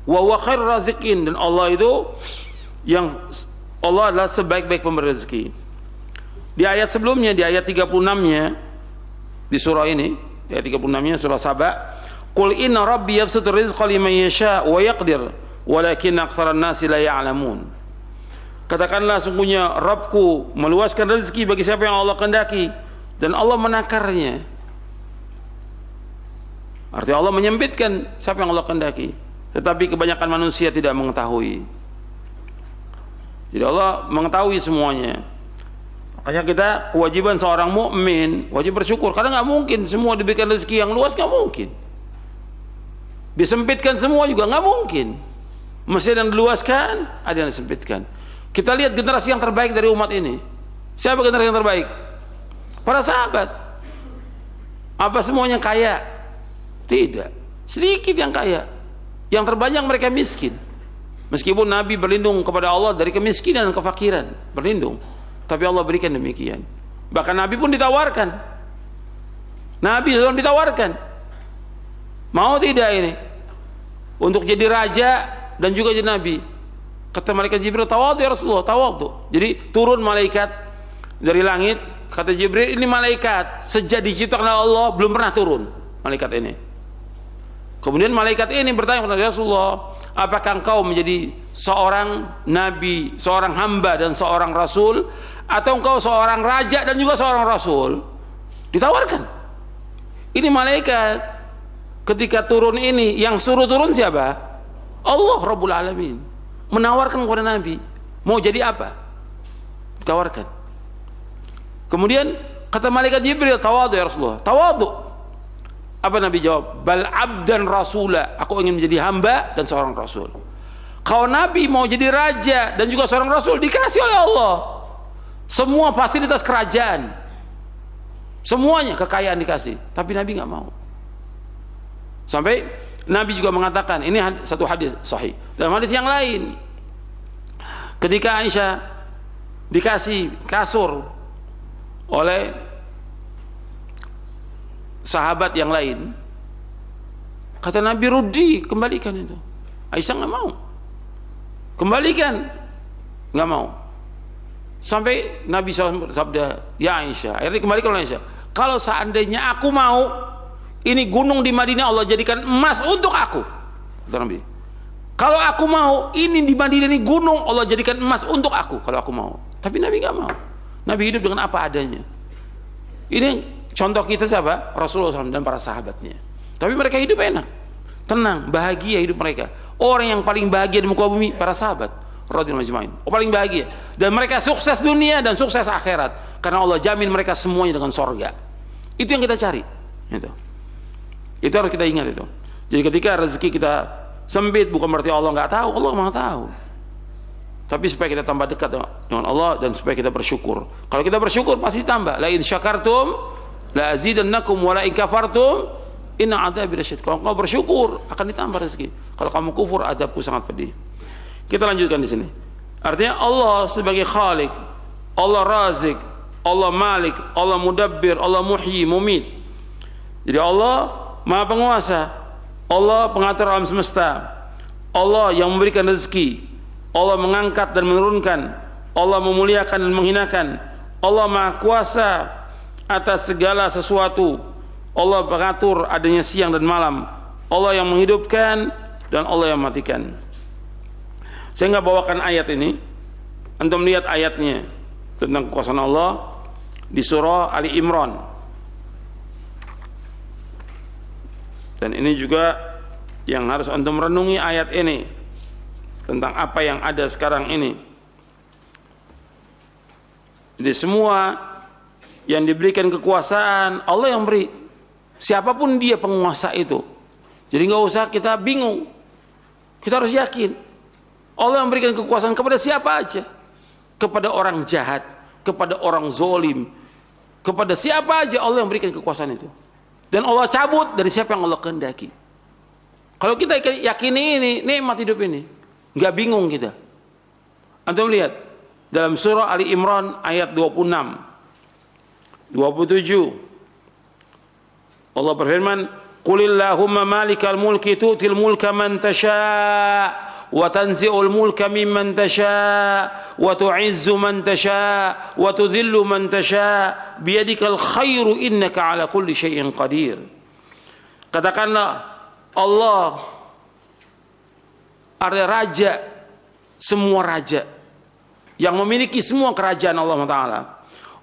Wa huwa khairur raziqin. Dan Allah itu Allah adalah sebaik-baik pemberi rezeki. Di ayat sebelumnya, di ayat 36-nya di surah ini, ayat 36-nya surah Saba, "Qul inna rabbi yabsutu rizqa liman yasha' wa yaqdir walakin aktsaran nasi la ya'lamun." Katakanlah, sungguhnya Rabbku meluaskan rezeki bagi siapa yang Allah kehendaki, dan Allah menakarnya. Artinya Allah menyempitkan siapa yang Allah kehendaki, tetapi kebanyakan manusia tidak mengetahui. Jadi Allah mengetahui semuanya. Makanya kita, kewajiban seorang mukmin wajib bersyukur, karena nggak mungkin semua diberikan rezeki yang luas, nggak mungkin. Disempitkan semua juga nggak mungkin. Mesti ada yang diluaskan, ada yang disempitkan. Kita lihat generasi yang terbaik dari umat ini. Siapa generasi yang terbaik? Para sahabat. Apa semuanya kaya? Tidak. Sedikit yang kaya. Yang terbanyak mereka miskin. Meskipun Nabi berlindung kepada Allah dari kemiskinan dan kefakiran, berlindung. Tapi Allah berikan demikian. Bahkan Nabi pun ditawarkan. Nabi SAW ditawarkan. Mau tidak ini? Untuk jadi raja dan juga jadi Nabi. Kata malaikat Jibril, "Tawadhu ya Rasulullah, tawadhu." Jadi turun malaikat dari langit. Kata Jibril, "Ini malaikat sejak diciptakan Allah belum pernah turun malaikat ini." Kemudian malaikat ini bertanya kepada Rasulullah, "Apakah engkau menjadi seorang nabi, seorang hamba dan seorang rasul, atau engkau seorang raja dan juga seorang rasul?" Ditawarkan. Ini malaikat ketika turun ini, yang suruh turun siapa? Allah Rabbul Alamin. Menawarkan kepada Nabi, mau jadi apa? Ditawarkan. Kemudian kata malaikat Jibril, "Tawadhu ya Rasulullah." Tawadhu. Apa Nabi jawab? "Bal abdan rasula." Aku ingin menjadi hamba dan seorang rasul. Kalau Nabi mau jadi raja dan juga seorang rasul, dikasih oleh Allah semua fasilitas kerajaan, semuanya, kekayaan dikasih. Tapi Nabi nggak mau. Sampai Nabi juga mengatakan, ini satu hadis sahih. Dalam hadis yang lain, Ketika Aisyah dikasih kasur oleh sahabat yang lain, kata Nabi, rudi, kembalikan itu. Aisyah nggak mau, kembalikan, nggak mau. Sampai Nabi SAW sabda, ya Aisyah, akhirnya kembalikan oleh Aisyah, kalau seandainya aku mau, ini gunung di Madinah Allah jadikan emas untuk aku, kata Nabi. Kalau aku mau, ini di Madinah ini gunung Allah jadikan emas untuk aku, kalau aku mau. Tapi Nabi nggak mau. Nabi hidup dengan apa adanya. Ini contoh kita siapa? Rasulullah SAW dan para sahabatnya. Tapi mereka hidup enak, tenang, bahagia hidup mereka. Orang yang paling bahagia di muka bumi para sahabat radhiyallahu ajmain. Paling bahagia, dan mereka sukses dunia dan sukses akhirat karena Allah jamin mereka semuanya dengan sorga. Itu yang kita cari. Itu harus kita ingat itu. Jadi ketika rezeki kita sempit, bukan berarti Allah nggak tahu. Allah Maha tahu. Tapi supaya kita tambah dekat dengan Allah dan supaya kita bersyukur. Kalau kita bersyukur pasti tambah. La in syakartum la azidannakum wa la in kafartum inna adzabi lasyadid. Kalau kau bersyukur akan ditambah rezeki. Kalau kamu kufur, azabku sangat pedih. Kita lanjutkan di sini. Artinya Allah sebagai Khalik, Allah Razik, Allah Malik, Allah Mudabbir, Allah Muhyi, Mumit. Jadi Allah Maha Penguasa, Allah pengatur alam semesta, Allah yang memberikan rezeki, Allah mengangkat dan menurunkan, Allah memuliakan dan menghinakan, Allah Maha Kuasa atas segala sesuatu, Allah mengatur adanya siang dan malam, Allah yang menghidupkan dan Allah yang mematikan. Saya nggak bawakan ayat ini, antum lihat ayatnya tentang kekuasaan Allah di surah Ali Imran. Dan ini juga yang harus antum renungi ayat ini tentang apa yang ada sekarang ini. Jadi semua yang diberikan kekuasaan Allah yang beri, siapapun dia penguasa itu. Jadi nggak usah kita bingung, kita harus yakin Allah yang memberikan kekuasaan kepada siapa aja, kepada orang jahat, kepada orang zolim, kepada siapa aja Allah yang memberikan kekuasaan itu. Dan Allah cabut dari siapa yang Allah kehendaki. Kalau kita yakini ini nikmat hidup ini, nggak bingung kita. Antum lihat dalam surah Ali Imran ayat 26, 27 Allah berfirman, Qulillahumma malikal mulki tu'til mulka man tasha' wa tanzi'ul mulka mimman tasha' wa tu'izzu man tasha' wa tudhillu man tasha' biyadikal khairu innaka ala kulli syai'in qadir. Katakanlah Allah ada raja, semua raja yang memiliki semua kerajaan Allah Ta'ala.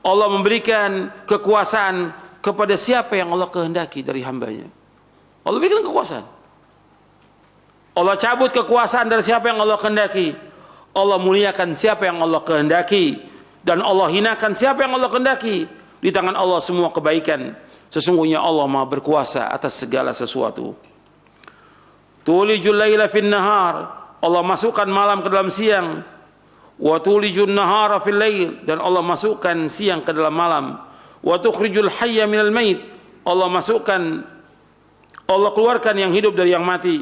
Allah memberikan kekuasaan kepada siapa yang Allah kehendaki dari hambanya. Allah berikan kekuasaan. Allah cabut kekuasaan dari siapa yang Allah kehendaki. Allah muliakan siapa yang Allah kehendaki, dan Allah hinakan siapa yang Allah kehendaki. Di tangan Allah semua kebaikan. Sesungguhnya Allah Maha berkuasa atas segala sesuatu. Tulijul laila fin nahar, Allah masukkan malam ke dalam siang. Wa tulijun nahara fil lail, dan Allah masukkan siang ke dalam malam. Wa tukhrijul hayya minal mait, Allah masukkan, Allah keluarkan yang hidup dari yang mati.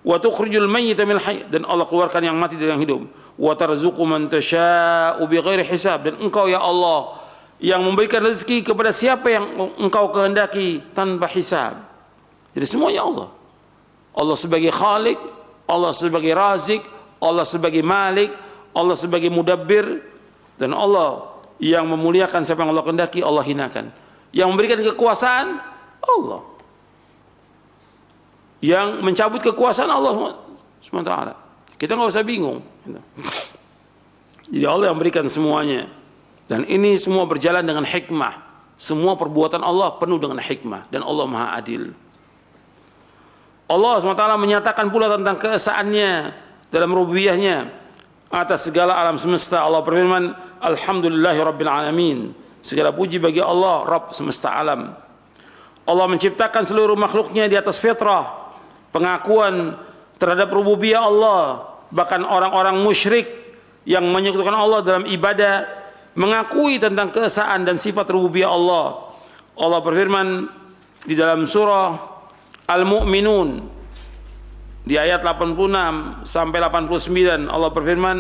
Wa tukhrijul mayyita minal hayy, dan Allah keluarkan yang mati dari yang hidup. Wa tarzuqu man tasya'u bighairi hisab, dan Engkau ya Allah yang memberikan rezeki kepada siapa yang Engkau kehendaki tanpa hisab. Jadi semuanya Allah. Allah sebagai Khalik, Allah sebagai Razik, Allah sebagai Malik, Allah sebagai Mudabbir, dan Allah yang memuliakan siapa yang Allah kehendaki, Allah hinakan. Yang memberikan kekuasaan Allah, yang mencabut kekuasaan Allah SWT. Kita nggak usah bingung. Jadi Allah yang memberikan semuanya, dan ini semua berjalan dengan hikmah. Semua perbuatan Allah penuh dengan hikmah, dan Allah Maha Adil. Allah SWT menyatakan pula tentang keesaannya dalam rububiyahnya atas segala alam semesta. Allah berfirman, Alhamdulillahirabbil alamin. Segala puji bagi Allah, Rabb semesta alam. Allah menciptakan seluruh makhluknya di atas fitrah, pengakuan terhadap rububiyah Allah. Bahkan orang-orang musyrik yang menyekutukan Allah dalam ibadah mengakui tentang keesaan dan sifat rububiyah Allah. Allah berfirman di dalam surah Al-Mu'minun di ayat 86 sampai 89, Allah berfirman,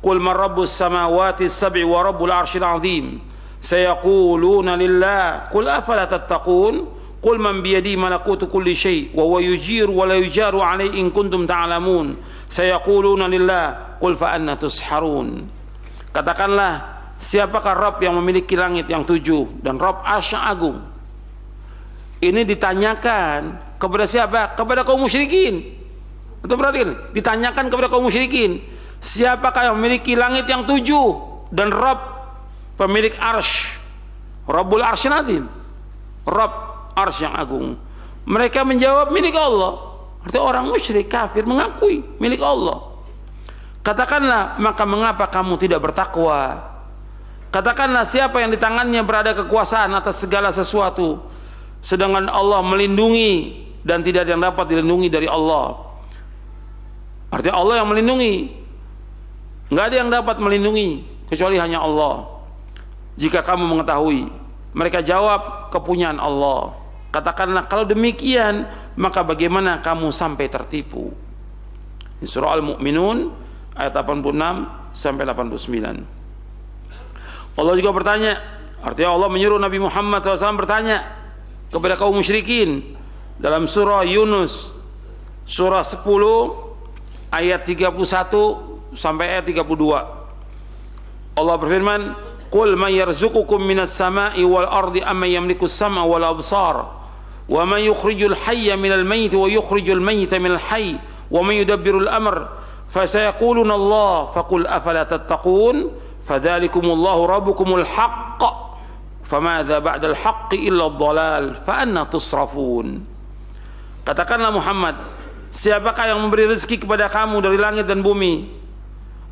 qul man rabbus samawati sab'i wa rabbul arsyil azim sayaquluna lillah qul afala tattaqun qul man biyadihi malakutu kulli syai' wa huwa yujiru wa la yujaru alaihi in kuntum ta'lamun sayaquluna lillah qul fa anna tusharun. Katakanlah, siapakah Rabb yang memiliki langit yang 7 dan Rabb Arsy agung? Ini ditanyakan kepada siapa? Kepada kaum musyrikin. Itu berarti ditanyakan kepada kaum musyrikin, siapakah yang memiliki langit yang 7 dan Rabb pemilik Arsy, Rabbul Arsyil Azim, Rabb Arsy yang agung. Mereka menjawab milik Allah. Artinya orang musyrik kafir mengakui milik Allah. Katakanlah, maka mengapa kamu tidak bertakwa? Katakanlah, siapa yang di tangannya berada kekuasaan atas segala sesuatu, sedangkan Allah melindungi dan tidak ada yang dapat dilindungi dari Allah. Artinya Allah yang melindungi, nggak ada yang dapat melindungi kecuali hanya Allah. Jika kamu mengetahui, mereka jawab, kepunyaan Allah. Katakanlah, kalau demikian, maka bagaimana kamu sampai tertipu? Di surah Al-Mu'minun ayat 86 sampai 89. Allah juga bertanya, artinya Allah menyuruh Nabi Muhammad SAW bertanya kepada kaum musyrikin dalam surah Yunus surah 10 ayat 31 sampai ayat 32. Allah berfirman, qul may yarzuqukum minas sama'i wal ardi amman yamliku as-sam'a wal absar wa man yukhrijul hayya minal mayyit wa yukhrijul mayyita minal hayy wa man yudabbirul amr fasayaquluna Allah faqul afala tattaqun fadzalikumullahu rabbukumul haqq famadza ba'dal haqqi illa ad-dhalal fa anna tusrafun. Katakanlah Muhammad, siapakah yang memberi rezeki kepada kamu dari langit dan bumi?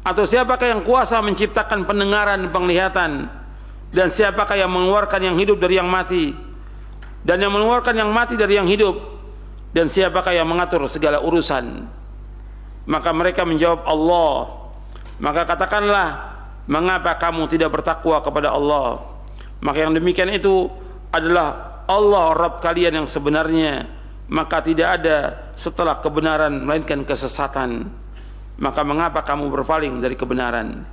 Atau siapakah yang kuasa menciptakan pendengaran dan penglihatan? Dan siapakah yang mengeluarkan yang hidup dari yang mati? Dan yang mengeluarkan yang mati dari yang hidup? Dan siapakah yang mengatur segala urusan? Maka mereka menjawab Allah. Maka katakanlah, mengapa kamu tidak bertakwa kepada Allah? Maka yang demikian itu adalah Allah Rabb kalian yang sebenarnya. Maka tidak ada setelah kebenaran melainkan kesesatan. Maka mengapa kamu berpaling dari kebenaran?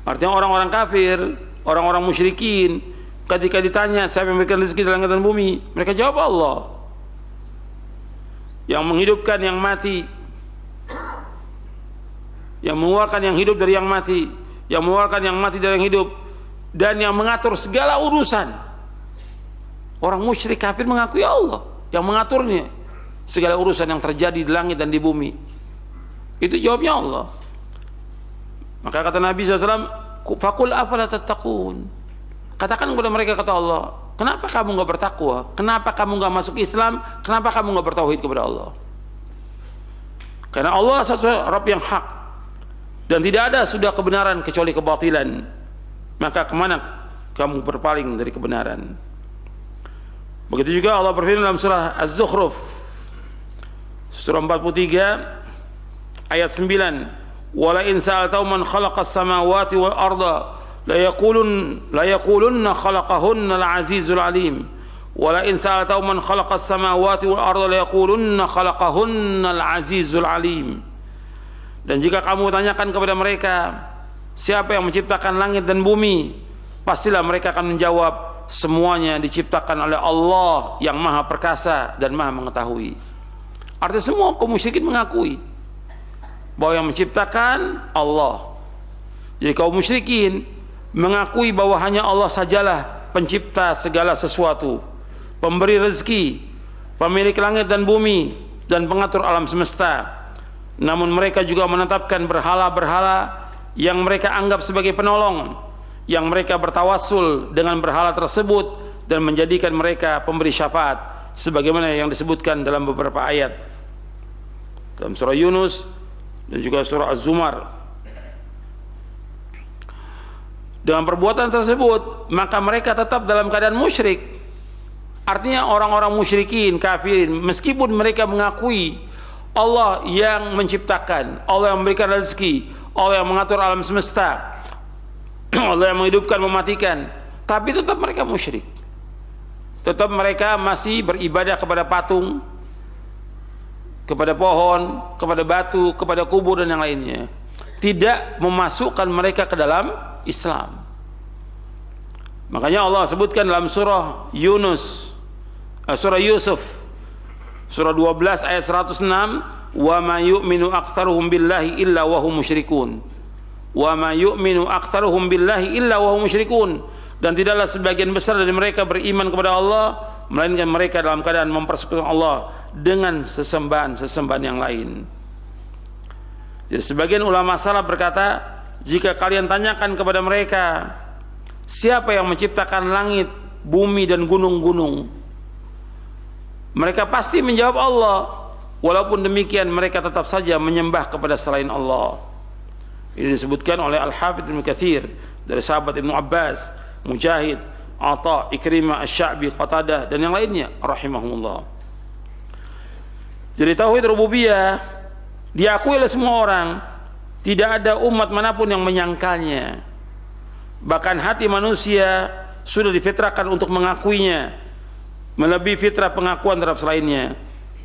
Artinya orang-orang kafir, orang-orang musyrikin, ketika ditanya siapa yang memberikan rezeki di langit dan bumi, mereka jawab Allah. Yang menghidupkan yang mati, yang mengeluarkan yang hidup dari yang mati, yang mengeluarkan yang mati dari yang hidup, dan yang mengatur segala urusan. Orang musyrik kafir mengakui Allah yang mengaturnya segala urusan yang terjadi di langit dan di bumi. Itu jawabnya Allah. Maka kata Nabi SAW, faqul afala tattaqun. Katakan kepada mereka, kata Allah, kenapa kamu nggak bertakwa? Kenapa kamu nggak masuk Islam? Kenapa kamu nggak bertauhid kepada Allah? Karena Allah satu Rabb yang hak dan tidak ada sudah kebenaran kecuali kebatilan. Maka kemana kamu berpaling dari kebenaran? Begitu juga Allah berfirman dalam surah Az-Zukhruf surah 43 ayat 9, wala in sa'altahum man khalaqas samawati wal arda la yaqulunna khalaqahunna al-azizul alim wala in sa'altahum man khalaqas samawati wal arda la yaqulunna khalaqahunna al-azizul alim. Dan jika kamu tanyakan kepada mereka siapa yang menciptakan langit dan bumi, pastilah mereka akan menjawab semuanya diciptakan oleh Allah yang maha perkasa dan maha mengetahui. Artinya semua kaum musyrikin mengakui bahwa yang menciptakan Allah. Jadi kaum musyrikin mengakui bahwa hanya Allah sajalah pencipta segala sesuatu, pemberi rezeki, pemilik langit dan bumi, dan pengatur alam semesta. Namun mereka juga menetapkan berhala-berhala yang mereka anggap sebagai penolong, yang mereka bertawassul dengan berhala tersebut dan menjadikan mereka pemberi syafaat, sebagaimana yang disebutkan dalam beberapa ayat dalam surah Yunus dan juga surah Az-Zumar. Dengan perbuatan tersebut, maka mereka tetap dalam keadaan musyrik. Artinya orang-orang musyrikin, kafirin, meskipun mereka mengakui Allah yang menciptakan, Allah yang memberikan rezeki, Allah yang mengatur alam semesta, Allah yang menghidupkan, mematikan, tapi tetap mereka musyrik. Tetap mereka masih beribadah kepada patung, kepada pohon, kepada batu, kepada kubur dan yang lainnya. tidak memasukkan mereka ke dalam Islam. Makanya Allah sebutkan dalam surah surah Yusuf, surah 12 ayat 106, wa ma yu'minu aktsaruhum billahi illa wa hum musyrikun. Wa ma yu'minu aktsaruhum billahi illa wa hum musyrikun. Dan tidaklah sebagian besar dari mereka beriman kepada Allah melainkan mereka dalam keadaan mempersekutukan Allah dengan sesembahan yang lain. Jadi sebagian ulama salaf berkata, jika kalian tanyakan kepada mereka, siapa yang menciptakan langit, bumi dan gunung-gunung, mereka pasti menjawab Allah. Walaupun demikian mereka tetap saja menyembah kepada selain Allah. Ini disebutkan oleh Al-Hafidz Ibnu Katsir dari sahabat Ibnu Abbas, Mujahid, Atha, Ikrimah, Asy-Sya'bi, Qatadah dan yang lainnya rahimahumullah. Jadi tauhid rububiyah diakui oleh semua orang, tidak ada umat manapun yang menyangkalnya. Bahkan hati manusia sudah difitrahkan untuk mengakuinya, melebihi fitrah pengakuan terhadap selainnya.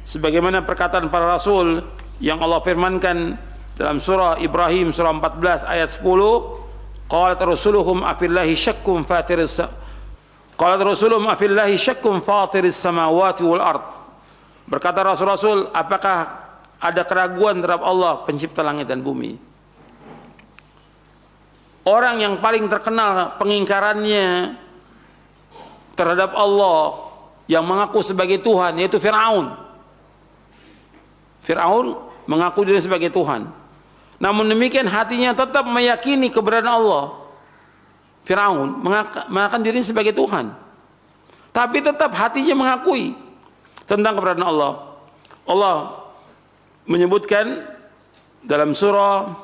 Sebagaimana perkataan para rasul yang Allah firmankan dalam surah Ibrahim surah 14 ayat 10, qalat rusuluhum afillahi syakkum fatiris samawati wal ard. Berkata rasul-rasul, apakah ada keraguan terhadap Allah pencipta langit dan bumi? Orang yang paling terkenal pengingkarannya terhadap Allah yang mengaku sebagai Tuhan yaitu Fir'aun. Fir'aun mengaku diri sebagai Tuhan, namun demikian hatinya tetap meyakini keberadaan Allah. Fir'aun mengaku diri sebagai Tuhan, tapi tetap hatinya mengakui tentang keberadaan Allah. Allah menyebutkan dalam surah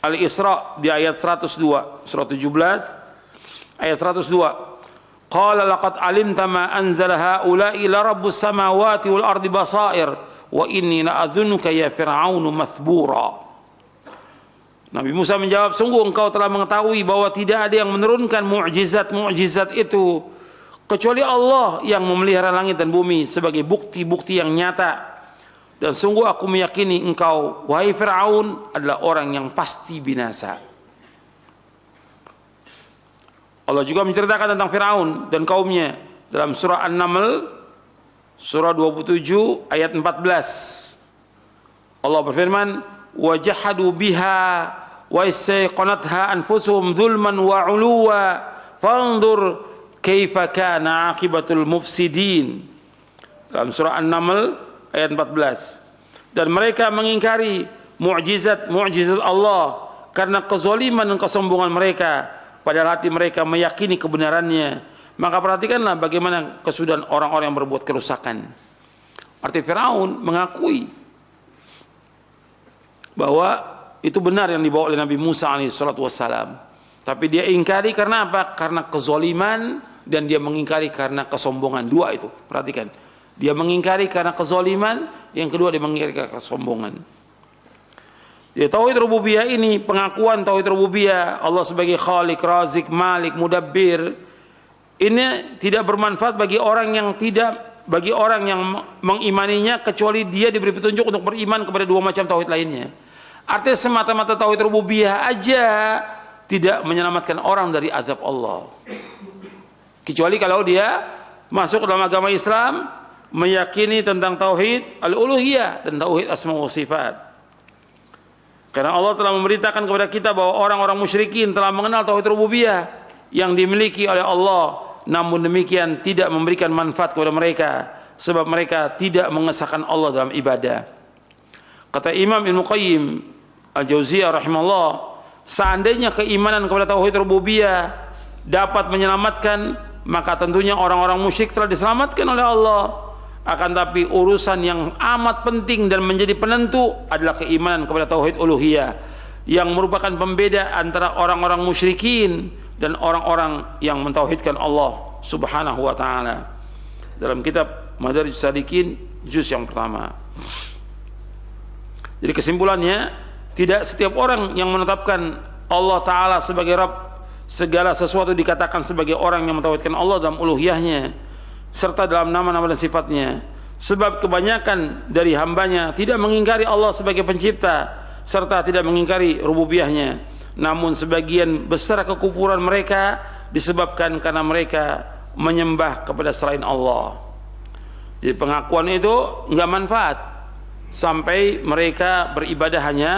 Al-Isra di ayat 102, surah 17 ayat 102, qala laqad alimta ma anzala haula'i la rabbus samawati wal ardi basair wa inni la'adzunuka ya fir'aunu mathbura. Nabi Musa menjawab, sungguh engkau telah mengetahui bahwa tidak ada yang menurunkan mukjizat itu kecuali Allah yang memelihara langit dan bumi sebagai bukti-bukti yang nyata. Dan sungguh aku meyakini engkau, wahai Fir'aun, adalah orang yang pasti binasa. Allah juga menceritakan tentang Fir'aun dan kaumnya dalam surah An-Naml, surah 27 ayat 14. Allah berfirman, wajahadu biha wa istayqanatha anfusuhum dzulman wa 'uluwa fanzur kaifa kana 'aqibatul mufsidin. Dalam surah An-Naml ayat 14. Dan mereka mengingkari mukjizat Allah karena kezaliman dan kesombongan mereka, padahal hati mereka meyakini kebenarannya. Maka perhatikanlah bagaimana kesudahan orang-orang yang berbuat kerusakan. Arti Fir'aun mengakui bahwa itu benar yang dibawa oleh Nabi Musa alaihissalam, tapi dia ingkari karena apa? Karena kezaliman, dan dia mengingkari karena kesombongan. Dua itu, perhatikan. Dia mengingkari karena kezaliman, yang kedua dia mengingkari karena kesombongan. Ya, tauhid rububiyah ini, pengakuan tauhid rububiyah Allah sebagai Khaliq, Razik, Malik, Mudabbir, ini tidak bermanfaat bagi orang yang mengimaninya, kecuali dia diberi petunjuk untuk beriman kepada dua macam tauhid lainnya. Artinya semata-mata tauhid rububiyah aja tidak menyelamatkan orang dari azab Allah, kecuali kalau dia masuk dalam agama Islam, meyakini tentang tauhid al-uluhiyah dan tauhid asma wa sifat. Karena Allah telah memberitakan kepada kita bahwa orang-orang musyrikin telah mengenal tauhid rububiyah yang dimiliki oleh Allah, namun demikian tidak memberikan manfaat kepada mereka, sebab mereka tidak mengesahkan Allah dalam ibadah. Kata Imam Ibnu Qayyim Al-Jauziyah rahimahullah, seandainya keimanan kepada tauhid rububiyah dapat menyelamatkan, maka tentunya orang-orang musyrik telah diselamatkan oleh Allah. Akan tapi urusan yang amat penting dan menjadi penentu adalah keimanan kepada tauhid uluhiyah, yang merupakan pembeda antara orang-orang musyrikin dan orang-orang yang mentauhidkan Allah subhanahu wa ta'ala. Dalam kitab Madarijus Salikin juz yang pertama. Jadi kesimpulannya, tidak setiap orang yang menetapkan Allah Ta'ala sebagai Rabb, segala sesuatu dikatakan sebagai orang yang mentauhidkan Allah dalam uluhiyahnya serta dalam nama-nama dan sifatnya. Sebab kebanyakan dari hambanya tidak mengingkari Allah sebagai pencipta, serta tidak mengingkari rububiyahnya. Namun sebagian besar kekufuran mereka disebabkan karena mereka menyembah kepada selain Allah. Jadi pengakuan itu enggak manfaat sampai mereka beribadah hanya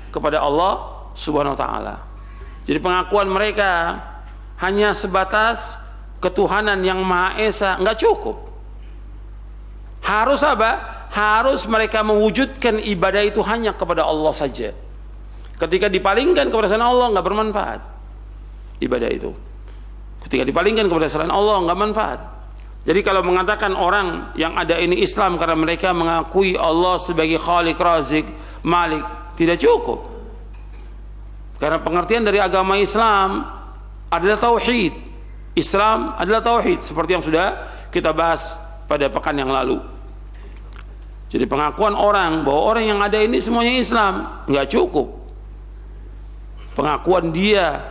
kepada Allah Subhanahu wa taala. Jadi pengakuan mereka hanya sebatas ketuhanan yang Maha Esa enggak cukup. Harus apa? Harus mereka mewujudkan ibadah itu hanya kepada Allah saja. Ketika dipalingkan kepada selain Allah enggak bermanfaat ibadah itu. Ketika dipalingkan kepada selain Allah enggak manfaat. Jadi kalau mengatakan orang yang ada ini Islam karena mereka mengakui Allah sebagai Khalik, Razik, Malik, tidak cukup. Karena pengertian dari agama Islam adalah tauhid. Islam adalah tauhid seperti yang sudah kita bahas pada pekan yang lalu. Jadi pengakuan orang bahwa orang yang ada ini semuanya Islam enggak cukup. Pengakuan dia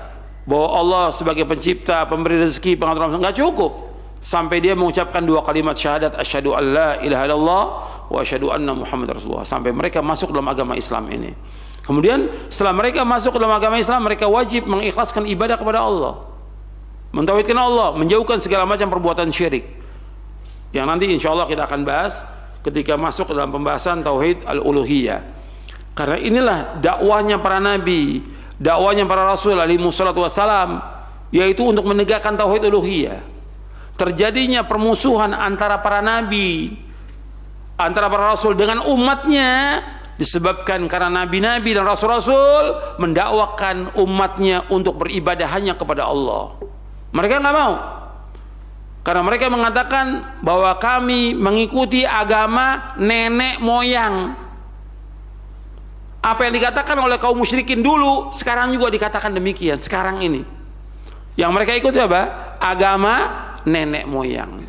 bahwa Allah sebagai pencipta, pemberi rezeki, pengatur enggak cukup. Sampai dia mengucapkan 2 kalimat syahadat asyhadu an la ilaha illallah wa asyhadu anna muhammadar rasulullah, sampai mereka masuk dalam agama Islam ini. Kemudian setelah mereka masuk dalam agama Islam, mereka wajib mengikhlaskan ibadah kepada Allah, mentauhidkan Allah, menjauhkan segala macam perbuatan syirik yang nanti insyaallah kita akan bahas ketika masuk dalam pembahasan tauhid al-uluhiyah. Karena inilah dakwahnya para nabi, dakwahnya para rasul alaihi wassalatu wassalam, yaitu untuk menegakkan tauhid uluhiyah. Terjadinya permusuhan antara para nabi, antara para rasul dengan umatnya disebabkan karena nabi-nabi dan rasul-rasul mendakwakan umatnya untuk beribadah hanya kepada Allah. Mereka nggak mau, karena mereka mengatakan bahwa kami mengikuti agama nenek moyang. Apa yang dikatakan oleh kaum musyrikin dulu, sekarang juga dikatakan demikian. Sekarang ini yang mereka ikut apa? Agama nenek moyang.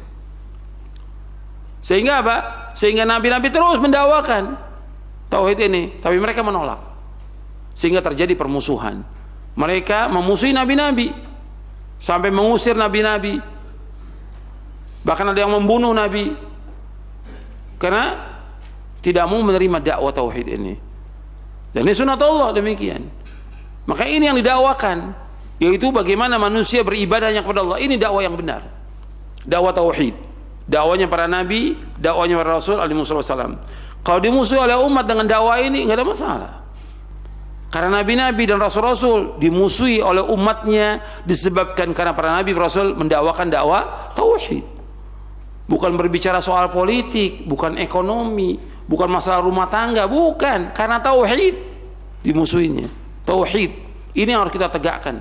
Sehingga apa? Sehingga nabi-nabi terus mendakwakan tauhid ini, tapi mereka menolak. Sehingga terjadi permusuhan. Mereka memusuhi nabi-nabi sampai mengusir nabi-nabi. Bahkan ada yang membunuh nabi karena tidak mau menerima dakwah tauhid ini. Dan ini sunatullah demikian. Maka ini yang didakwakan, yaitu bagaimana manusia beribadahnya kepada Allah. Ini dakwah yang benar, dakwah tauhid, dakwahnya para nabi, dakwahnya para rasul alaihi wasallam. Kalau dimusuhi oleh umat dengan dakwah ini enggak ada masalah. Karena nabi-nabi dan rasul-rasul dimusuhi oleh umatnya disebabkan karena para nabi dan rasul mendakwakan dakwah tauhid. Bukan berbicara soal politik, bukan ekonomi, bukan masalah rumah tangga, bukan, karena tauhid dimusuhinya. Tauhid ini yang harus kita tegakkan.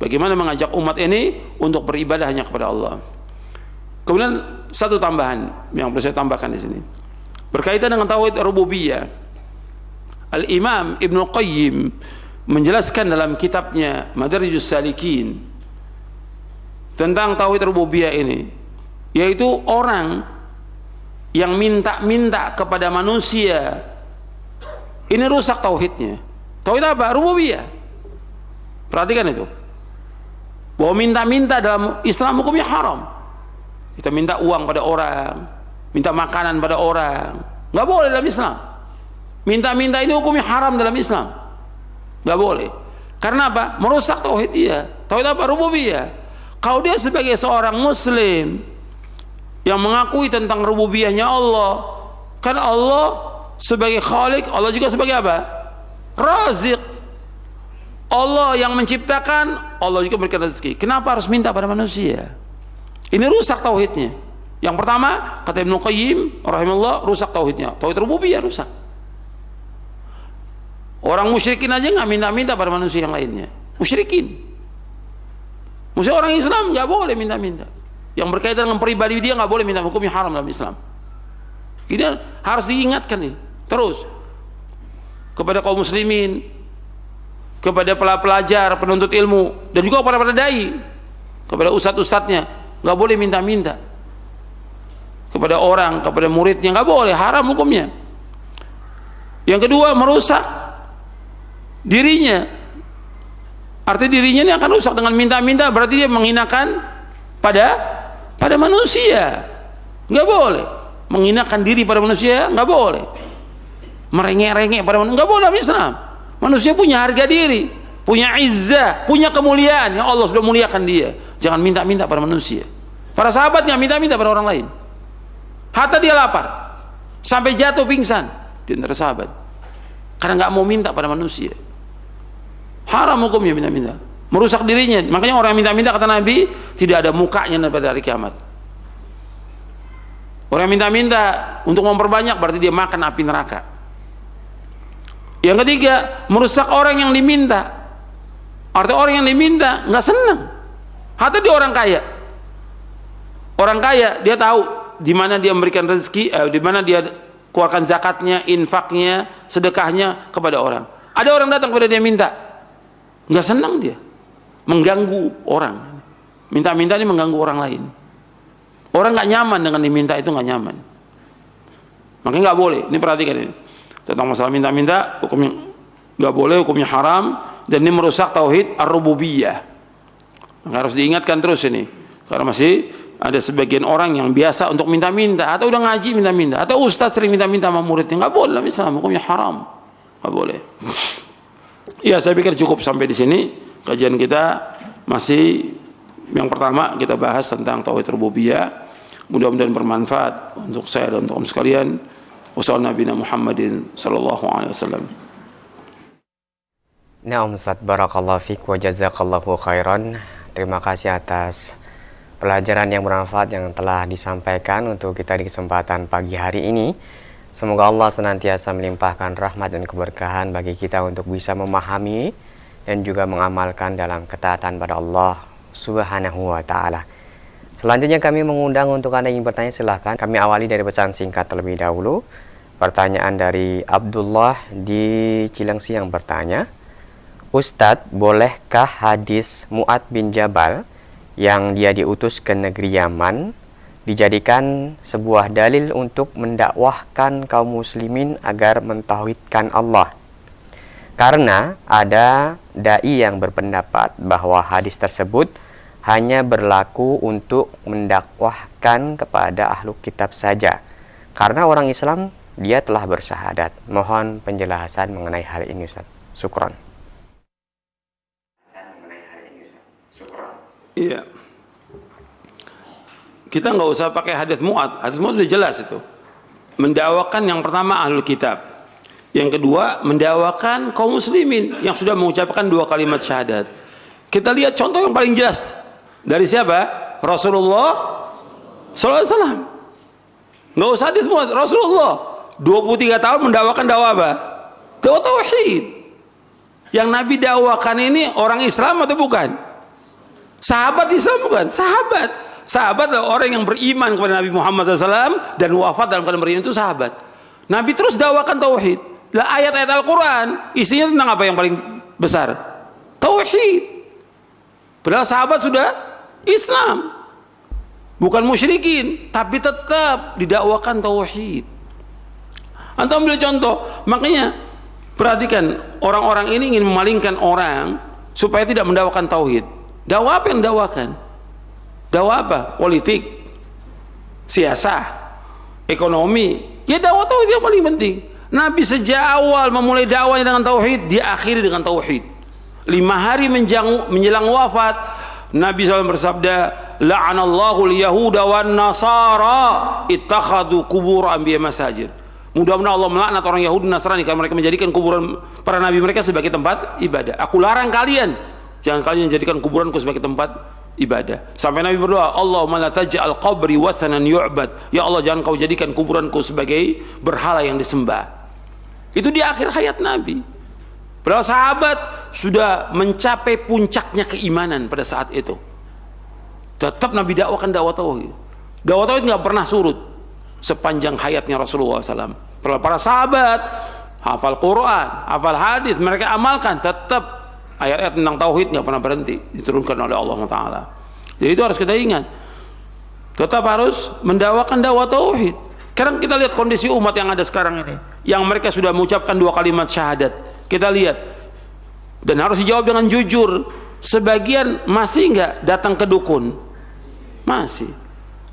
Bagaimana mengajak umat ini untuk beribadah hanya kepada Allah. Kemudian satu tambahan yang perlu saya tambahkan di sini berkaitan dengan tauhid rububiyah. Al-Imam Ibnu Qayyim menjelaskan dalam kitabnya Madarijus Salikin tentang tauhid rububiyah ini, yaitu orang yang minta-minta kepada manusia ini rusak tauhidnya. Tauhid apa? Rububiyah. Perhatikan itu, bahwa minta-minta dalam Islam hukumnya haram. Kita minta uang pada orang, minta makanan pada orang, nggak boleh dalam Islam. Minta-minta ini hukumnya haram dalam Islam, nggak boleh. Karena apa? Merusak tauhid dia. Tauhid apa? Rububiyah. Kalau dia sebagai seorang muslim yang mengakui tentang rububiyahnya Allah, kan Allah sebagai Khalik, Allah juga sebagai apa? Razik. Allah yang menciptakan, Allah juga memberikan rezeki. Kenapa harus minta pada manusia? Ini rusak tauhidnya. Yang pertama, kata Ibnu Qayyim rahimahullah, rusak tauhidnya. Tauhid rububiyah rusak. Orang musyrikin aja nggak minta-minta pada manusia yang lainnya. Musyrikin. Maksudnya orang Islam nggak boleh minta-minta. Yang berkaitan dengan pribadi dia nggak boleh minta, hukumnya haram dalam Islam. Ini harus diingatkan nih terus kepada kaum muslimin, kepada pelajar, penuntut ilmu, dan juga kepada dai, kepada ustadz-ustadznya, nggak boleh minta-minta kepada orang, kepada muridnya, nggak boleh, haram hukumnya. Yang kedua, merusak dirinya. Artinya dirinya ini akan rusak dengan minta-minta, berarti dia menghinakan pada manusia. Nggak boleh menghinakan diri pada manusia, nggak boleh. merengek-rengek pada manusia. Enggak boleh dalam Islam. Manusia punya harga diri, punya izzah, punya kemuliaan yang Allah sudah muliakan dia. Jangan minta-minta pada manusia. Para sahabat nggak minta-minta pada orang lain. Hatta dia lapar sampai jatuh pingsan di antara sahabat karena nggak mau minta pada manusia. Haram hukumnya minta-minta, merusak dirinya. Makanya orang yang minta-minta, kata Nabi, tidak ada mukanya pada hari kiamat. Orang yang minta-minta untuk memperbanyak berarti dia makan api neraka. Yang ketiga, merusak orang yang diminta. Artinya orang yang diminta nggak senang. Hatta dia orang kaya. Orang kaya dia tahu di mana dia memberikan rezeki, di mana dia keluarkan zakatnya, infaknya, sedekahnya kepada orang. Ada orang datang kepada dia minta, nggak senang dia, mengganggu orang. Minta-minta ini mengganggu orang lain. Orang nggak nyaman dengan diminta, itu nggak nyaman. Makanya nggak boleh. Ini perhatikan ini tentang masalah minta-minta, hukumnya nggak boleh, hukumnya haram, dan ini merusak tauhid ar-rububiyah. Maka harus diingatkan terus ini, karena masih ada sebagian orang yang biasa untuk minta-minta, atau udah ngaji minta-minta, atau ustaz sering minta-minta sama muridnya. Nggak boleh dalam Islam, hukumnya haram, nggak boleh. Ya, saya pikir cukup sampai di sini kajian kita. Masih yang pertama kita bahas tentang tauhid rububiyah. Mudah-mudahan bermanfaat untuk saya dan untuk kaum sekalian. Wassalamualaikum Muhammadin sallallahu alaihi wasallam. Nah, Ustaz, barakallahu fiik wa jazakallahu khairan. Terima kasih atas pelajaran yang bermanfaat yang telah disampaikan untuk kita di kesempatan pagi hari ini. Semoga Allah senantiasa melimpahkan rahmat dan keberkahan bagi kita untuk bisa memahami dan juga mengamalkan dalam ketaatan pada Allah Subhanahu wa ta'ala. Selanjutnya kami mengundang untuk Anda yang bertanya, silahkan. Kami awali dari pesan singkat terlebih dahulu. Pertanyaan dari Abdullah di Cilengsi yang bertanya, Ustadz, bolehkah hadis Mu'ad bin Jabal yang dia diutus ke negeri Yaman dijadikan sebuah dalil untuk mendakwahkan kaum muslimin agar mentauhidkan Allah? Karena ada dai yang berpendapat bahwa hadis tersebut hanya berlaku untuk mendakwahkan kepada ahlu kitab saja, karena orang Islam dia telah bersyahadat. Mohon penjelasan mengenai hal ini, Ustaz. Syukron. Iya. Kita nggak usah pakai hadis Mu'ad. Hadis Mu'ad sudah jelas itu. Mendakwakan yang pertama ahlul kitab. Yang kedua, mendakwakan kaum muslimin yang sudah mengucapkan 2 kalimat syahadat. Kita lihat contoh yang paling jelas. Dari siapa? Rasulullah sallallahu alaihi wasallam. Nggak usah hadis Mu'ad. Rasulullah 23 tahun mendakwakan dakwah apa? Dakwah tauhid. Yang Nabi dakwakan ini orang Islam atau bukan? Sahabat Islam bukan? Sahabat. Sahabat adalah orang yang beriman kepada Nabi Muhammad SAW dan wafat dalam keadaan beriman, itu sahabat. Nabi terus dakwakan tauhid. Lah ayat-ayat Al-Quran isinya tentang apa yang paling besar? Tauhid. Padahal sahabat sudah Islam, bukan musyrikin, tapi tetap didakwakan tauhid. Antum ambil contoh. Makanya perhatikan, orang-orang ini ingin memalingkan orang supaya tidak mendakwakan tauhid. Dakwah apa yang dakwakan? Dakwah apa? Politik, siasah, ekonomi. Ya dakwah tauhid yang paling penting. Nabi sejak awal memulai dakwahnya dengan tauhid, dia akhiri dengan tauhid. 5 hari menjelang wafat, Nabi SAW bersabda, la'anallahu al-yahuda wan nasara ittakhadhu kubur anbiya masajid. Mudah-mudahan Allah melaknat orang Yahudi dan Nasrani karena mereka menjadikan kuburan para nabi mereka sebagai tempat ibadah. Aku larang kalian, jangan kalian jadikan kuburanku sebagai tempat ibadah. Sampai Nabi berdoa, Allahumma la taj'al qabri wathanan yu'bad. Ya Allah, jangan kau jadikan kuburanku sebagai berhala yang disembah. Itu di akhir hayat Nabi. Padahal sahabat sudah mencapai puncaknya keimanan pada saat itu. Tetap Nabi dakwakan dakwah tauhid. Dakwah tauhid nggak pernah surut sepanjang hayatnya Rasulullah SAW. Para sahabat hafal Quran, hafal hadis, mereka amalkan, tetap ayat-ayat tentang tauhid nggak pernah berhenti diturunkan oleh Allah Taala. Jadi itu harus kita ingat. Tetap harus mendakwakan dakwah tauhid. Sekarang kita lihat kondisi umat yang ada sekarang ini, yang mereka sudah mengucapkan 2 kalimat syahadat. Kita lihat, dan harus dijawab dengan jujur. Sebagian masih nggak datang ke dukun, masih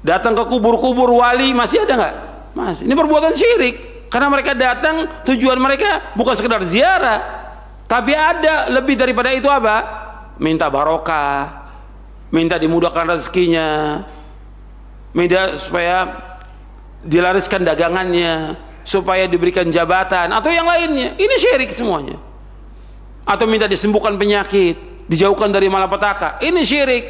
datang ke kubur-kubur wali, masih ada nggak? Masih. Ini perbuatan syirik. Karena mereka datang, tujuan mereka bukan sekedar ziarah, tapi ada lebih daripada itu apa? Minta barokah, minta dimudahkan rezekinya, minta supaya dilariskan dagangannya, supaya diberikan jabatan atau yang lainnya. Ini syirik semuanya. Atau minta disembuhkan penyakit, dijauhkan dari malapetaka. Ini syirik.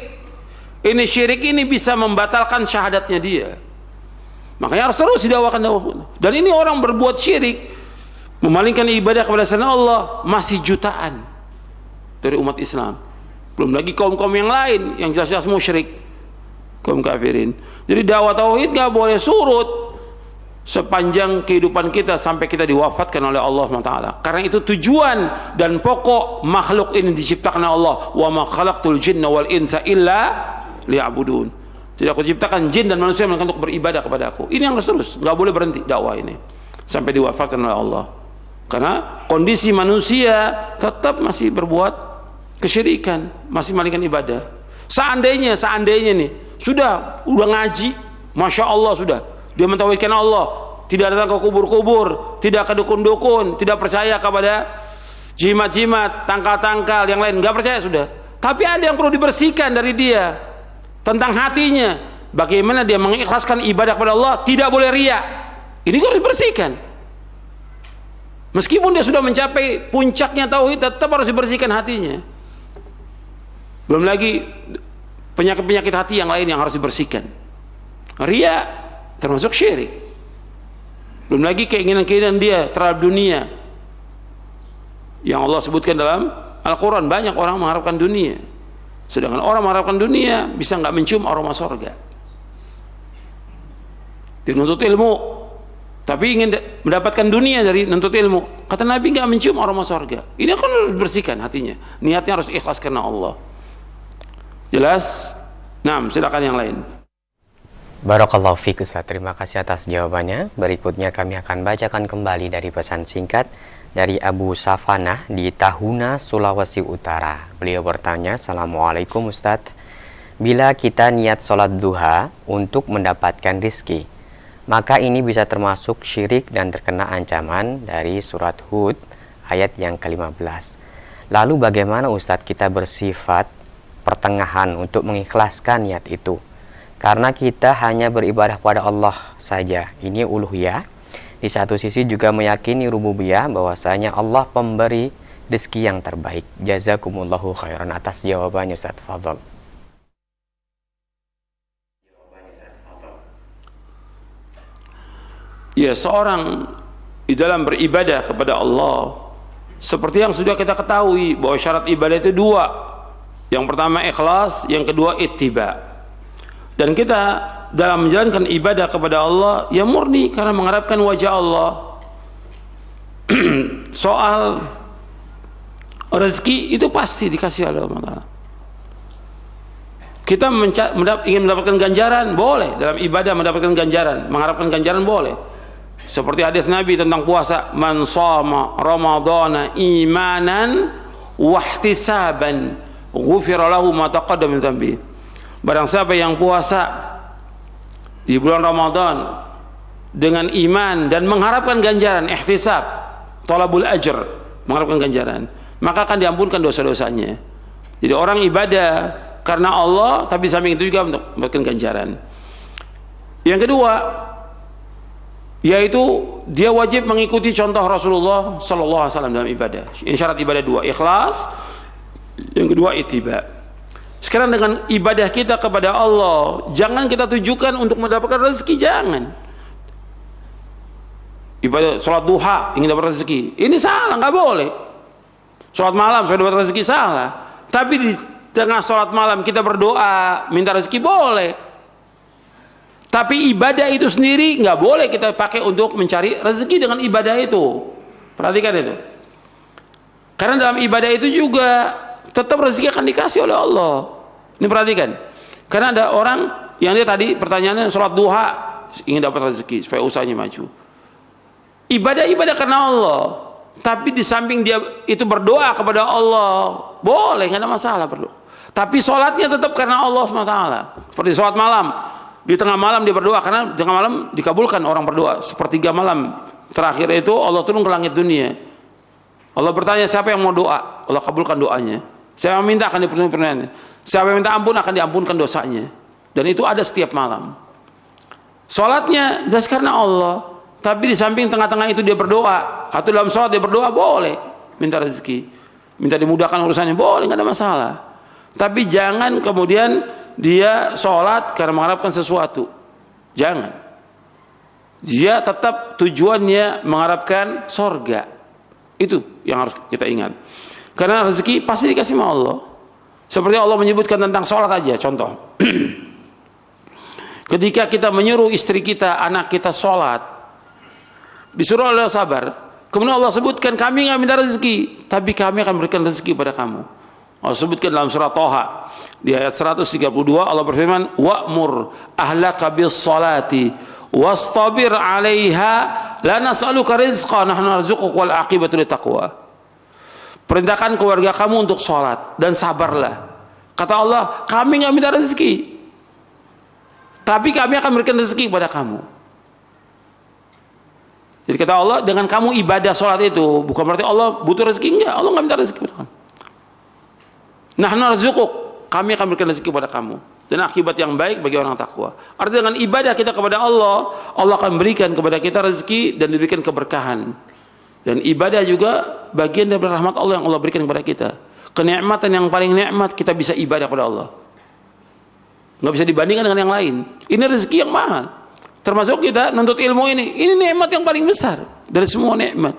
Ini syirik, ini bisa membatalkan syahadatnya dia. Makanya harus terus didakwakan. Dan ini orang berbuat syirik, memalingkan ibadah kepada selain Allah, masih jutaan dari umat Islam. Belum lagi kaum-kaum yang lain yang jelas-jelas musyrik, kaum kafirin. Jadi dakwah tauhid nggak boleh surut sepanjang kehidupan kita sampai kita diwafatkan oleh Allah SWT. Karena itu tujuan dan pokok makhluk ini diciptakan oleh Allah. Wa ma khalaqtul jinna wal insa illa liya'budun. Tidak aku ciptakan jin dan manusia melainkan untuk beribadah kepada aku. Ini yang harus terus, nggak boleh berhenti dakwah ini sampai diwafatkan oleh Allah. Karena kondisi manusia tetap masih berbuat kesyirikan, masih malingkan ibadah. Seandainya nih sudah ngaji, masya Allah sudah, dia mentauhidkan Allah, tidak datang ke kubur-kubur, tidak ke dukun-dukun, tidak percaya kepada jimat-jimat, tangkal-tangkal yang lain, nggak percaya sudah. Tapi ada yang perlu dibersihkan dari dia tentang hatinya. Bagaimana dia mengikhlaskan ibadah kepada Allah, tidak boleh riya. Ini harus dibersihkan. Meskipun dia sudah mencapai puncaknya tauhid, tetap harus dibersihkan hatinya. Belum lagi penyakit-penyakit hati yang lain yang harus dibersihkan. Riya termasuk syirik. Belum lagi keinginan-keinginan dia terhadap dunia yang Allah sebutkan dalam Al-Quran. Banyak orang mengharapkan dunia, sedangkan orang mengharapkan dunia bisa nggak mencium aroma sorga. Dia nuntut ilmu tapi ingin mendapatkan dunia dari nuntut ilmu. Kata Nabi, nggak mencium aroma sorga. Ini akan harus bersihkan hatinya, niatnya harus ikhlas karena Allah. Jelas? Nah, silakan yang lain. Barakallahu fiik Ustaz, terima kasih atas jawabannya. Berikutnya kami akan bacakan kembali dari pesan singkat dari Abu Safanah di Tahuna, Sulawesi Utara. Beliau bertanya, Assalamualaikum Ustaz, bila kita niat sholat duha untuk mendapatkan rizki, maka ini bisa termasuk syirik dan terkena ancaman dari surat Hud ayat yang ke-15. Lalu bagaimana Ustaz kita bersifat pertengahan untuk mengikhlaskan niat itu? Karena kita hanya beribadah kepada Allah saja. Ini uluhiyah. Di satu sisi juga meyakini rububiyah, bahwasanya Allah pemberi rezeki yang terbaik. Jazakumullahu khairan. Atas jawabannya Ustaz, fadhol. Ya, seorang di dalam beribadah kepada Allah, seperti yang sudah kita ketahui bahwa syarat ibadah itu dua. Yang pertama ikhlas, yang kedua ittiba. Dan kita dalam menjalankan ibadah kepada Allah ya murni karena mengharapkan wajah Allah. Soal rezeki itu pasti dikasih oleh Allah. Kita ingin mendapatkan ganjaran, boleh. Dalam ibadah mendapatkan ganjaran, mengharapkan ganjaran boleh. Seperti hadis Nabi tentang puasa, man shama ramadhana imanan wahtisaban ghufira lahu ma taqaddama min dhanbi. Barang siapa yang puasa di bulan Ramadan dengan iman dan mengharapkan ganjaran, ihtisab, talabul ajr, mengharapkan ganjaran, maka akan diampunkan dosa-dosanya. Jadi orang ibadah karena Allah, tapi samping itu juga untuk mendapatkan ganjaran. Yang kedua, yaitu dia wajib mengikuti contoh Rasulullah SAW dalam ibadah. Ini syarat ibadah dua, ikhlas. Yang kedua ittiba. Sekarang dengan ibadah kita kepada Allah, jangan kita tujukan untuk mendapatkan rezeki, jangan. Ibadah sholat duha ingin dapat rezeki, ini salah, nggak boleh. Sholat malam supaya dapat rezeki, salah. Tapi di tengah sholat malam kita berdoa minta rezeki, boleh. Tapi ibadah itu sendiri nggak boleh kita pakai untuk mencari rezeki dengan ibadah itu. Perhatikan itu. Karena dalam ibadah itu juga tetap rezeki akan dikasih oleh Allah. Ini perhatikan. Karena ada orang yang dia tadi pertanyaannya sholat duha ingin dapat rezeki supaya usahanya maju. Ibadah karena Allah. Tapi di samping dia itu berdoa kepada Allah, boleh, nggak ada masalah berdoa. Tapi sholatnya tetap karena Allah SWT. Seperti sholat malam, di tengah malam dia berdoa, karena tengah malam dikabulkan orang berdoa. Sepertiga malam terakhir itu Allah turun ke langit dunia. Allah bertanya, siapa yang mau doa? Allah kabulkan doanya. Siapa yang minta akan dipenuhi permintaannya. Siapa yang minta ampun akan diampunkan dosanya. Dan itu ada setiap malam. Sholatnya jelas karena Allah. Tapi di samping tengah-tengah itu dia berdoa. Atau dalam sholat dia berdoa, boleh. Minta rezeki, minta dimudahkan urusannya, boleh, nggak ada masalah. Tapi jangan kemudian dia sholat karena mengharapkan sesuatu. Jangan. Dia tetap tujuannya mengharapkan sorga. Itu yang harus kita ingat. Karena rezeki pasti dikasih sama Allah. Seperti Allah menyebutkan tentang sholat aja, contoh. Ketika kita menyuruh istri kita, anak kita sholat, disuruh Allah sabar. Kemudian Allah sebutkan, kami nggak minta rezeki, tapi kami akan berikan rezeki pada kamu. Allah sebutkan dalam surat Thaha di ayat 132, Allah berfirman, wa'mur ahlaka bis salati wastabir 'alaiha la nas'aluka rizqan nahnu narzuquka wal 'aqibatu littaqwa. Perintahkan keluarga kamu untuk sholat dan sabarlah. Kata Allah, kami nggak minta rezeki, tapi kami akan berikan rezeki kepada kamu. Jadi kata Allah, dengan kamu ibadah sholat itu bukan berarti Allah butuh rezeki, enggak. Allah nggak minta rezeki kepada kamu. Nahnu narzuquk, kami akan berikan rezeki kepada kamu dan akibat yang baik bagi orang takwa. Artinya dengan ibadah kita kepada Allah, Allah akan berikan kepada kita rezeki dan diberikan keberkahan. Dan ibadah juga bagian dari rahmat Allah yang Allah berikan kepada kita. Kenikmatan yang paling nikmat kita bisa ibadah kepada Allah. Nggak bisa dibandingkan dengan yang lain. Ini rezeki yang mahal. Termasuk kita nuntut ilmu ini nikmat yang paling besar dari semua nikmat.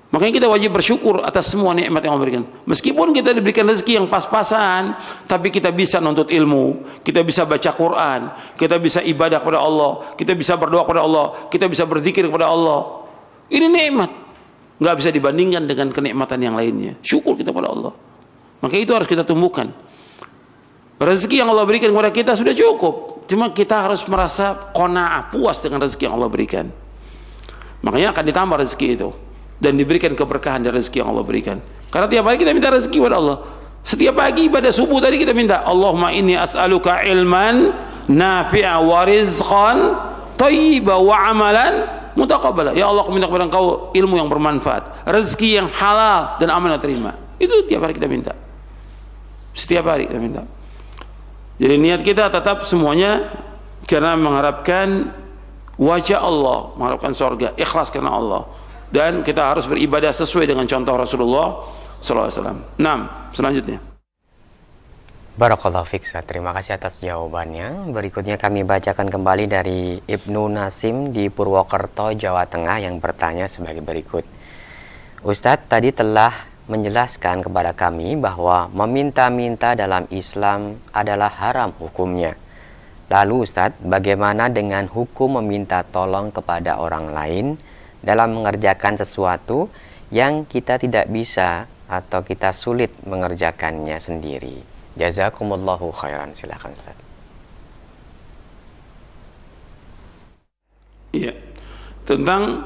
Makanya kita wajib bersyukur atas semua nikmat yang Allah berikan. Meskipun kita diberikan rezeki yang pas-pasan, tapi kita bisa nuntut ilmu, kita bisa baca Quran, kita bisa ibadah kepada Allah, kita bisa berdoa kepada Allah, kita bisa berzikir kepada Allah. Ini nikmat, nggak bisa dibandingkan dengan kenikmatan yang lainnya. Syukur kita kepada Allah. Maka itu harus kita tumbuhkan. Rezeki yang Allah berikan kepada kita sudah cukup. Cuma kita harus merasa qanaah, puas dengan rezeki yang Allah berikan. Makanya akan ditambah rezeki itu dan diberikan keberkahan dari rezeki yang Allah berikan. Karena tiap hari kita minta rezeki kepada Allah. Setiap pagi ibadah subuh tadi kita minta, Allahumma inni as'aluka ilman nafi'a wa rizqan thayyiban wa amalan mutaqabbala. Ya Allah, aku minta kepada Engkau ilmu yang bermanfaat, rezeki yang halal dan amal yang terima. Itu tiap hari kita minta. Setiap hari kita minta. Jadi niat kita tetap semuanya karena mengharapkan wajah Allah, mengharapkan surga, ikhlas karena Allah. Dan kita harus beribadah sesuai dengan contoh Rasulullah SAW. 6. Selanjutnya. Barakallahu fiik, terima kasih atas jawabannya. Berikutnya kami bacakan kembali dari Ibnu Nasim di Purwokerto, Jawa Tengah yang bertanya sebagai berikut. Ustadz tadi telah menjelaskan kepada kami bahwa meminta-minta dalam Islam adalah haram hukumnya. Lalu Ustadz, bagaimana dengan hukum meminta tolong kepada orang lain dalam mengerjakan sesuatu yang kita tidak bisa atau kita sulit mengerjakannya sendiri? Jazakumullahu khairan. Silakan Ustadz. Iya. Tentang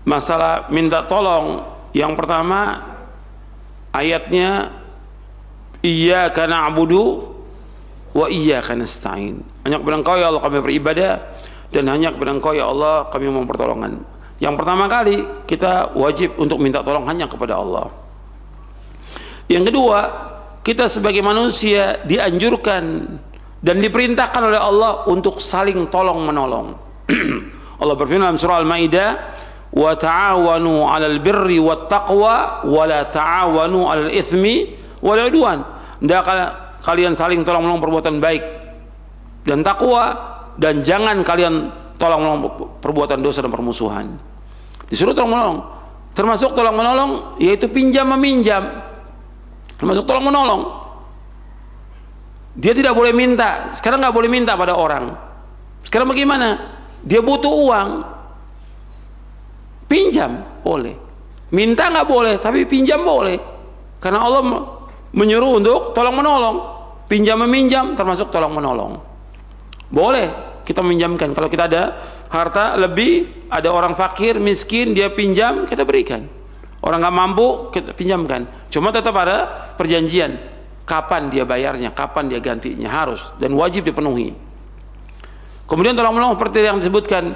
masalah minta tolong, yang pertama ayatnya iyyaka na'budu wa iyyaka nasta'in. Hanya kepada Engkau ya Allah kami beribadah dan hanya kepada Engkau ya Allah kami mohon pertolongan. Yang pertama kali kita wajib untuk minta tolong hanya kepada Allah. Yang kedua, kita sebagai manusia dianjurkan dan diperintahkan oleh Allah untuk saling tolong menolong. Allah berfirman dalam surah Al-Maidah, wa ta'awanu 'alal birri wat taqwa wa la ta'awanu 'alal itsmi wal 'udwan. Hendaklah kalian saling tolong menolong perbuatan baik dan takwa, dan jangan kalian tolong menolong perbuatan dosa dan permusuhan. Disuruh tolong menolong. Termasuk tolong menolong yaitu pinjam meminjam. Termasuk tolong menolong. Dia tidak boleh minta. Sekarang nggak boleh minta pada orang. Sekarang bagaimana? Dia butuh uang, pinjam boleh, minta nggak boleh, tapi pinjam boleh, karena Allah menyuruh untuk tolong menolong. Pinjam meminjam termasuk tolong menolong. Boleh kita minjamkan. Kalau kita ada harta lebih, ada orang fakir miskin dia pinjam, kita berikan. Orang nggak mampu kita pinjamkan. Cuma tetap ada perjanjian kapan dia bayarnya, kapan dia gantinya, harus dan wajib dipenuhi. Kemudian tolong menolong seperti yang disebutkan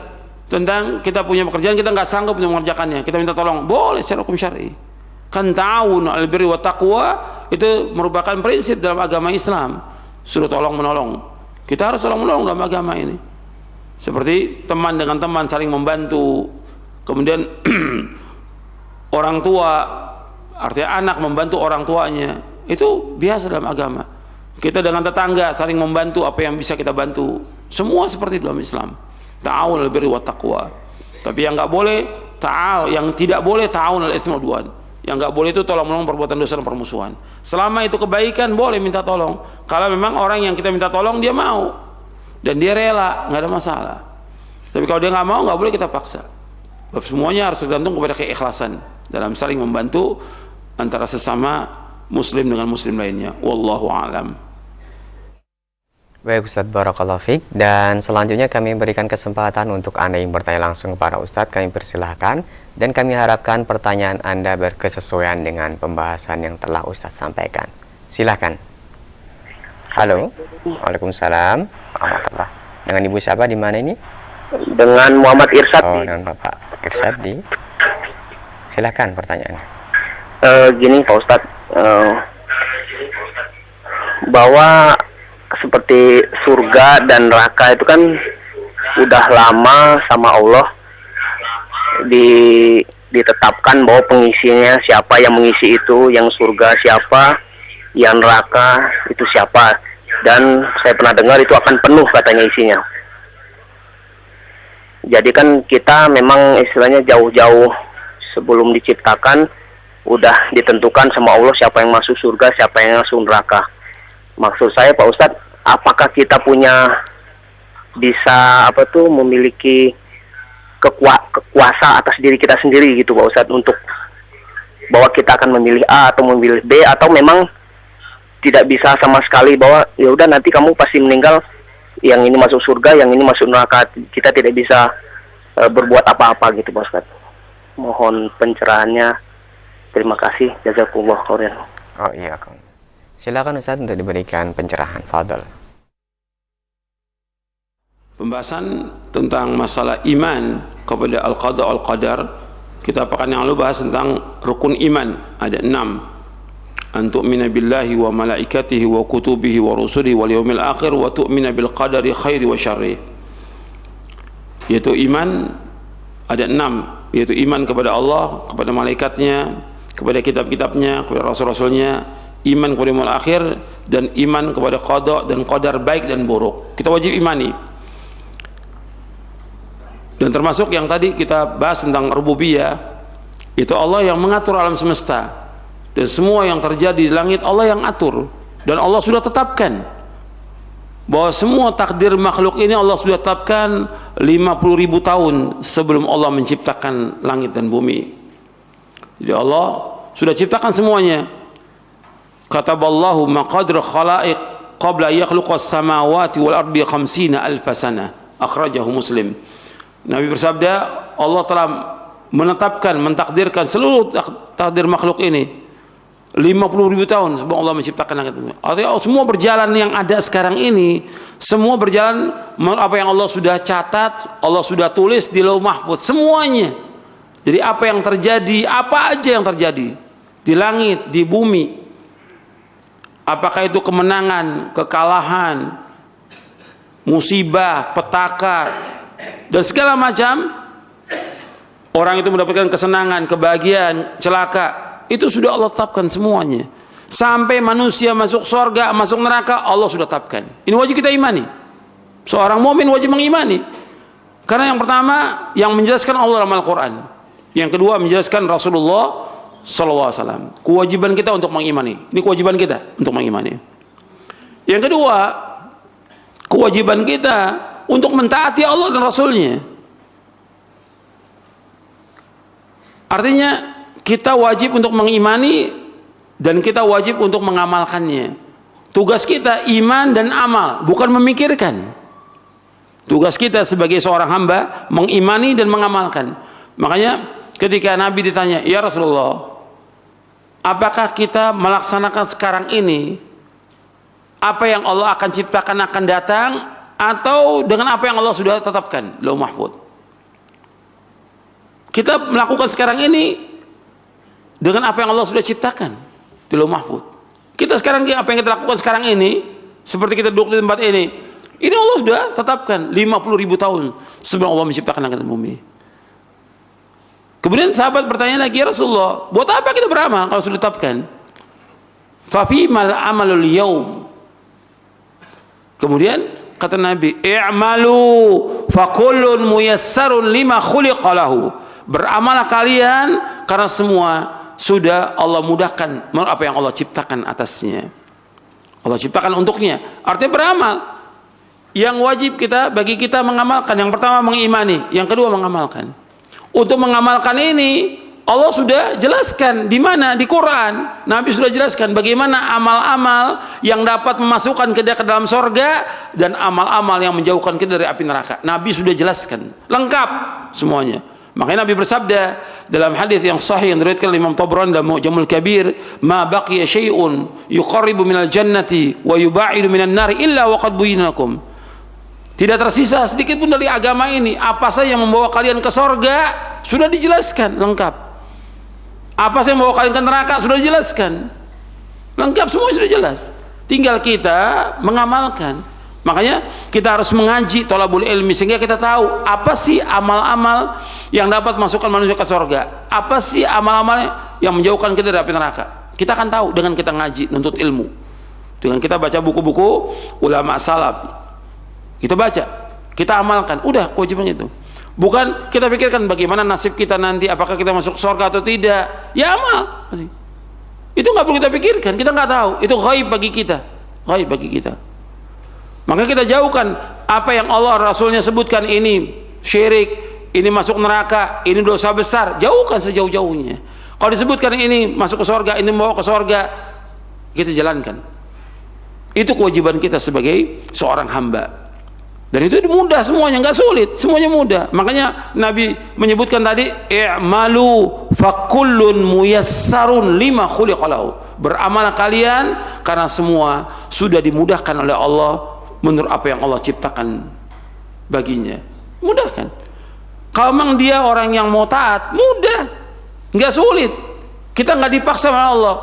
tentang kita punya pekerjaan, kita nggak sanggup untuk mengerjakannya, kita minta tolong, boleh secara hukum syar'i. Kan ta'awun 'alal birri wat taqwa itu merupakan prinsip dalam agama Islam, suruh tolong menolong. Kita harus tolong menolong dalam agama ini. Seperti teman dengan teman saling membantu. Kemudian orang tua, artinya anak membantu orang tuanya, itu biasa dalam agama. Kita dengan tetangga saling membantu apa yang bisa kita bantu. Semua seperti dalam Islam. Ta'awun 'alal birri wat taqwa. Tapi yang nggak boleh yang tidak boleh ta'awun 'alal itsmi wal 'udwan. Yang nggak boleh itu tolong menolong perbuatan dosa dan permusuhan. Selama itu kebaikan boleh minta tolong. Kalau memang orang yang kita minta tolong dia mau dan dia rela, nggak ada masalah. Tapi kalau dia nggak mau, nggak boleh kita paksa. Semuanya harus tergantung kepada keikhlasan dalam saling membantu antara sesama muslim dengan muslim lainnya. Wallahu a'lam. Baik Ustadz, barakallahu fiik. Dan selanjutnya kami berikan kesempatan untuk Anda yang bertanya langsung kepada Ustadz. Kami persilahkan dan kami harapkan pertanyaan Anda berkesesuaian dengan pembahasan yang telah Ustadz sampaikan. Silahkan. Halo. Waalaikumsalam. Alhamdulillah. Dengan Ibu siapa, di mana ini? Dengan Muhammad Irsyad. Oh, dengan Bapak Irsyad di. Silahkan pertanyaannya. Gini Pak Ustadz, bahwa seperti surga dan neraka itu kan udah lama sama Allah ditetapkan bahwa pengisinya siapa, yang mengisi itu, yang surga siapa, yang neraka itu siapa. Dan saya pernah dengar itu akan penuh katanya isinya. Jadi kan kita memang istilahnya jauh-jauh sebelum diciptakan udah ditentukan sama Allah siapa yang masuk surga, siapa yang masuk neraka. Maksud saya Pak Ustadz, apakah kita bisa memiliki kekuasa atas diri kita sendiri gitu Pak Ustadz, untuk bahwa kita akan memilih A atau memilih B, atau memang tidak bisa sama sekali bahwa ya udah nanti kamu pasti meninggal, yang ini masuk surga, yang ini masuk neraka, kita tidak bisa berbuat apa-apa gitu Pak Ustadz. Mohon pencerahannya. Terima kasih. Jazakumullah khairan. Oh iya, silakan Ustadz untuk diberikan pencerahan. Fadhal. Pembahasan tentang masalah iman kepada al-qada wal-qadar, kita pekan yang lalu bahas tentang rukun iman, ada 6. An tu'mina billahi wa malaikatihi wa kutubihi wa rusulihi wal yawmil akhir wa tu'mina bil qadari khairi wa syarri. Yaitu iman ada 6, yaitu iman kepada Allah, kepada malaikatnya, kepada kitab-kitabnya, kepada rasul-rasulnya, iman kepada yaumil akhir, dan iman kepada qada dan qadar baik dan buruk. Kita wajib imani. Dan termasuk yang tadi kita bahas tentang rububiyah, itu Allah yang mengatur alam semesta. Dan semua yang terjadi di langit Allah yang atur. Dan Allah sudah tetapkan bahwa semua takdir makhluk ini Allah sudah tetapkan 50.000 tahun sebelum Allah menciptakan langit dan bumi. Jadi Allah sudah ciptakan semuanya. Kataballahu maqadir khalaiq qabla yakhluqas samawati wal ardi 50 alf sana. Akhrajahu Muslim. Nabi bersabda, Allah telah menetapkan, mentakdirkan seluruh takdir makhluk ini 50.000 tahun sebelum Allah menciptakan langit bumi. Artinya semua berjalan yang ada sekarang ini, semua berjalan apa yang Allah sudah catat, Allah sudah tulis di Lauh Mahfuz, semuanya. Jadi apa yang terjadi, apa aja yang terjadi di langit, di bumi, apakah itu kemenangan, kekalahan, musibah, petaka, dan segala macam, orang itu mendapatkan kesenangan, kebahagiaan, celaka, itu sudah Allah tetapkan semuanya. Sampai manusia masuk surga, masuk neraka, Allah sudah tetapkan. Ini wajib kita imani. Seorang mukmin wajib mengimani. Karena yang pertama yang menjelaskan Allah dalam Al-Quran, yang kedua menjelaskan Rasulullah SAW. Kewajiban kita untuk mengimani. Ini kewajiban kita untuk mengimani. Yang kedua, kewajiban kita untuk mentaati Allah dan Rasulnya. Artinya kita wajib untuk mengimani dan kita wajib untuk mengamalkannya. Tugas kita iman dan amal, bukan memikirkan. Tugas kita sebagai seorang hamba mengimani dan mengamalkan. Makanya ketika Nabi ditanya, "Ya Rasulullah, apakah kita melaksanakan sekarang ini apa yang Allah akan ciptakan akan datang, atau dengan apa yang Allah sudah tetapkan, Lauh Mahfuz?" Kita melakukan sekarang ini dengan apa yang Allah sudah ciptakan di Lauh Mahfuz. Kita sekarang apa yang kita lakukan sekarang ini, seperti kita duduk di tempat ini Allah sudah tetapkan 50.000 tahun sebelum Allah menciptakan langit dan bumi. Kemudian sahabat bertanya lagi, ya Rasulullah, buat apa kita beramal kalau sudah ditetapkan? Fafimal amalul yaum. Kemudian kata Nabi, i'malu fakullun muyassarun lima khuliqa lahu. Beramallah kalian karena semua sudah Allah mudahkan apa yang Allah ciptakan atasnya. Allah ciptakan untuknya. Artinya beramal. Yang wajib bagi kita mengamalkan. Yang pertama mengimani, yang kedua mengamalkan. Untuk mengamalkan ini Allah sudah jelaskan di mana? Di Quran. Nabi sudah jelaskan bagaimana amal-amal yang dapat memasukkan kita ke dalam sorga dan amal-amal yang menjauhkan kita dari api neraka. Nabi sudah jelaskan lengkap semuanya. Makanya Nabi bersabda dalam hadis yang sahih yang diriwayatkan oleh Imam Tabrani dalam Mu'jamul Kabir, "Ma baqiya syai'un yuqarribu minal jannati wa yubaidu minan nari illa waqad buyyinakum." Tidak tersisa sedikit pun dari agama ini. Apa saja yang membawa kalian ke sorga sudah dijelaskan lengkap. Apa saja yang membawa kalian ke neraka sudah dijelaskan lengkap, semua sudah jelas. Tinggal kita mengamalkan. Makanya kita harus mengaji thalabul ilmi sehingga kita tahu apa sih amal-amal yang dapat masukkan manusia ke sorga, apa sih amal-amal yang menjauhkan kita dari api neraka. Kita akan tahu dengan kita ngaji, nuntut ilmu, dengan kita baca buku-buku ulama salaf. Kita baca, kita amalkan, udah kewajibannya itu. Bukan kita pikirkan bagaimana nasib kita nanti, apakah kita masuk surga atau tidak. Ya amal, itu nggak perlu kita pikirkan, kita nggak tahu. Itu ghaib bagi kita, ghaib bagi kita. Maka kita jauhkan apa yang Allah Rasulnya sebutkan, ini syirik, ini masuk neraka, ini dosa besar, jauhkan sejauh-jauhnya. Kalau disebutkan ini masuk ke surga, ini membawa ke surga, kita jalankan. Itu kewajiban kita sebagai seorang hamba. Dan itu mudah semuanya, nggak sulit, semuanya mudah. Makanya Nabi menyebutkan tadi, i'malu fakullun muyassarun lima khuliqa lahu. Beramal kalian karena semua sudah dimudahkan oleh Allah menurut apa yang Allah ciptakan baginya. Mudahkan. Kalau memang dia orang yang mau taat, mudah, nggak sulit. Kita nggak dipaksa oleh Allah.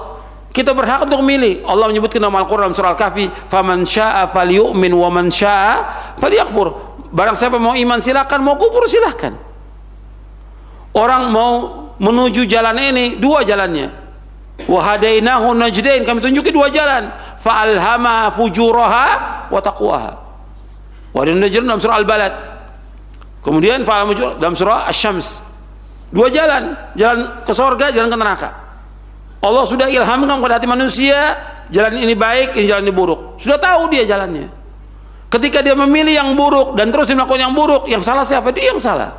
Kita berhak untuk memilih. Allah menyebutkan dalam Al-Quran surah Al-Kahfi, faman syaa falyu'min wa man syaa falyakfur. Barang siapa mau iman silakan, mau kufur silakan. Orang mau menuju jalan ini, dua jalannya. Wa hadainahu najdain, kami tunjuki dua jalan. Fa alhama fujuraha wa taqwaha. Wa najdain dalam surah Al-Balad. Kemudian fa alhama dalam surah Asy-Syams. Dua jalan, jalan ke surga, jalan ke neraka. Allah sudah ilhamkan kepada hati manusia, jalan ini baik, ini jalan ini buruk. Sudah tahu dia jalannya. Ketika dia memilih yang buruk dan terus melakukan yang buruk, yang salah siapa? Dia yang salah.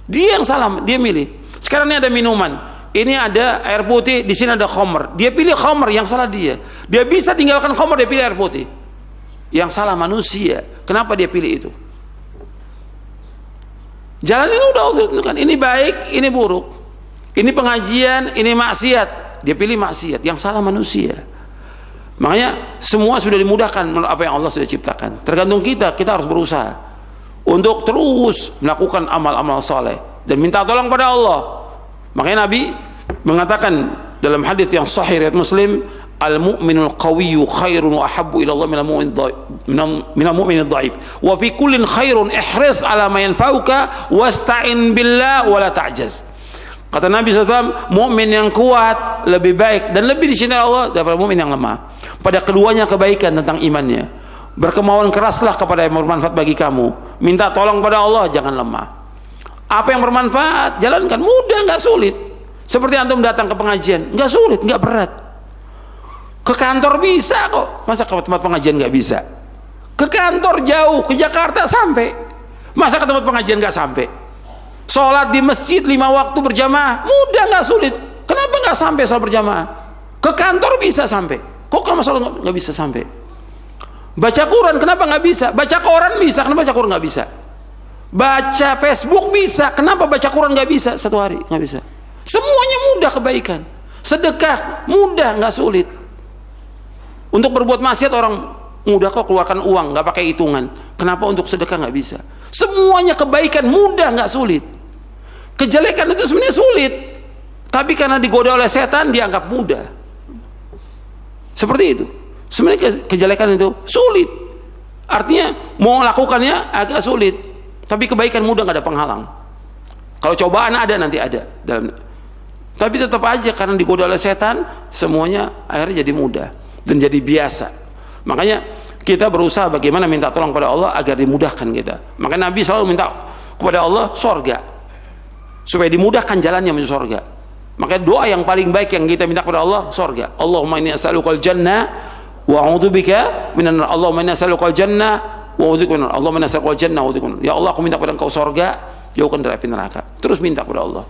Dia yang salah, dia milih. Sekarang ini ada minuman, ini ada air putih, di sini ada khamr. Dia pilih khamr, yang salah dia. Dia bisa tinggalkan khamr, dia pilih air putih. Yang salah manusia. Kenapa dia pilih itu? Jalan ini udah Allah tentukan, ini baik, ini buruk. Ini pengajian, ini maksiat. Dia pilih maksiat, yang salah manusia. Makanya semua sudah dimudahkan menurut apa yang Allah sudah ciptakan. Tergantung kita, kita harus berusaha untuk terus melakukan amal-amal soleh dan minta tolong pada Allah. Makanya Nabi mengatakan dalam hadis yang sahih riwayat Muslim, al-mu'minul qawiyyu khairun wa ahabbu ila Allah minal mu'minid dhaif. Wa fi kullin khairun ihris ala ma yanfa'uka wasta'in billah wa la ta'jaz. Kata Nabi SAW, mukmin yang kuat lebih baik dan lebih dicintai Allah daripada mukmin yang lemah. Pada keduanya kebaikan tentang imannya. Berkemauan keraslah kepada yang bermanfaat bagi kamu. Minta tolong pada Allah, jangan lemah. Apa yang bermanfaat, jalankan. Mudah, nggak sulit. Seperti antum datang ke pengajian, nggak sulit, nggak berat. Ke kantor bisa kok. Masa ke tempat pengajian nggak bisa? Ke kantor jauh, ke Jakarta sampai. Masa ke tempat pengajian nggak sampai? Sholat di masjid 5 waktu berjamaah, mudah, nggak sulit. Kenapa nggak sampai sholat berjamaah? Ke kantor bisa sampai. Kok kalau sholat nggak bisa sampai? Baca Quran kenapa nggak bisa? Baca Quran bisa, kenapa baca Quran nggak bisa? Baca Facebook bisa, kenapa baca Quran nggak bisa satu hari? Nggak bisa. Semuanya mudah kebaikan. Sedekah mudah, nggak sulit. Untuk berbuat maksiat orang mudah kok, keluarkan uang nggak pakai hitungan. Kenapa untuk sedekah nggak bisa? Semuanya kebaikan mudah, nggak sulit. Kejelekan itu sebenarnya sulit, tapi karena digoda oleh setan dianggap mudah. Seperti itu. Sebenarnya kejelekan itu sulit. Artinya mau lakukannya agak sulit, tapi kebaikan mudah, nggak ada penghalang. Kalau cobaan ada, nanti ada dalam. Tapi tetap aja karena digoda oleh setan, semuanya akhirnya jadi mudah dan jadi biasa. Makanya kita berusaha bagaimana minta tolong pada Allah agar dimudahkan kita. Maka Nabi selalu minta kepada Allah sorga, supaya dimudahkan jalannya menuju sorga. Maka doa yang paling baik yang kita minta kepada Allah sorga. Allahumma inni as'alukal jannah wa a'udzubika minan nar. Allahumma inni as'alukal jannah wa a'udzubika minan nar. Allahumma inni as'alukal jannah wa a'udzubika minan nar. Ya Allah, aku minta kepada Engkau sorga, jauhkan dari api neraka. Terus minta kepada Allah.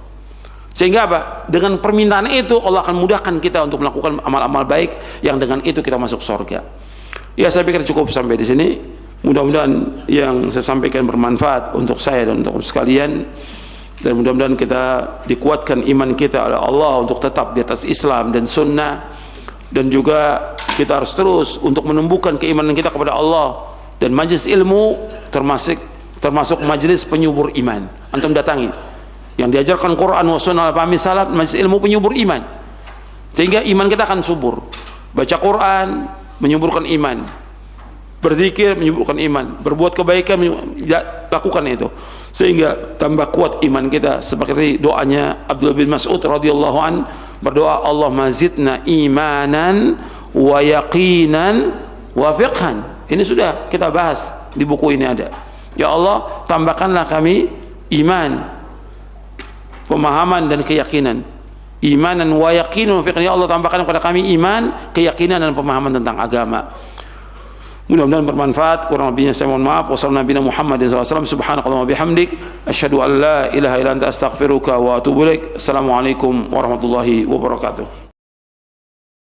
Sehingga apa? Dengan permintaan itu Allah akan mudahkan kita untuk melakukan amal-amal baik yang dengan itu kita masuk sorga. Ya, saya pikir cukup sampai di sini. Mudah-mudahan yang saya sampaikan bermanfaat untuk saya dan untuk sekalian, dan mudah-mudahan kita dikuatkan iman kita oleh Allah untuk tetap di atas Islam dan Sunnah, dan juga kita harus terus untuk menumbuhkan keimanan kita kepada Allah. Dan majelis ilmu termasuk majelis penyubur iman. Antum datangi yang diajarkan Quran wa sunnah pahami salaf, majelis ilmu penyubur iman, sehingga iman kita akan subur. Baca Quran menyuburkan iman, berzikir menyuburkan iman, berbuat kebaikan lakukan itu, sehingga tambah kuat iman kita. Seperti doanya Abdullah bin Mas'ud radhiyallahu an, berdoa, Allahumma zidna imanan wa yaqinan wa fiqhan. Ini sudah kita bahas di buku ini ada. Ya Allah, tambahkanlah kami iman, pemahaman dan keyakinan. Imanan wa yaqinun fiqhan. Ya Allah, tambahkan kepada kami iman, keyakinan dan pemahaman tentang agama. Mudah-mudahan bermanfaat. Kurang lebihnya saya mohon maaf. Wassalamualaikum warahmatullahi wabarakatuh. Subhanakallahumma bihamdik asyhadu an la ilaha illa anta astaghfiruka wa atubu ilaik. Assalamualaikum warahmatullahi wabarakatuh.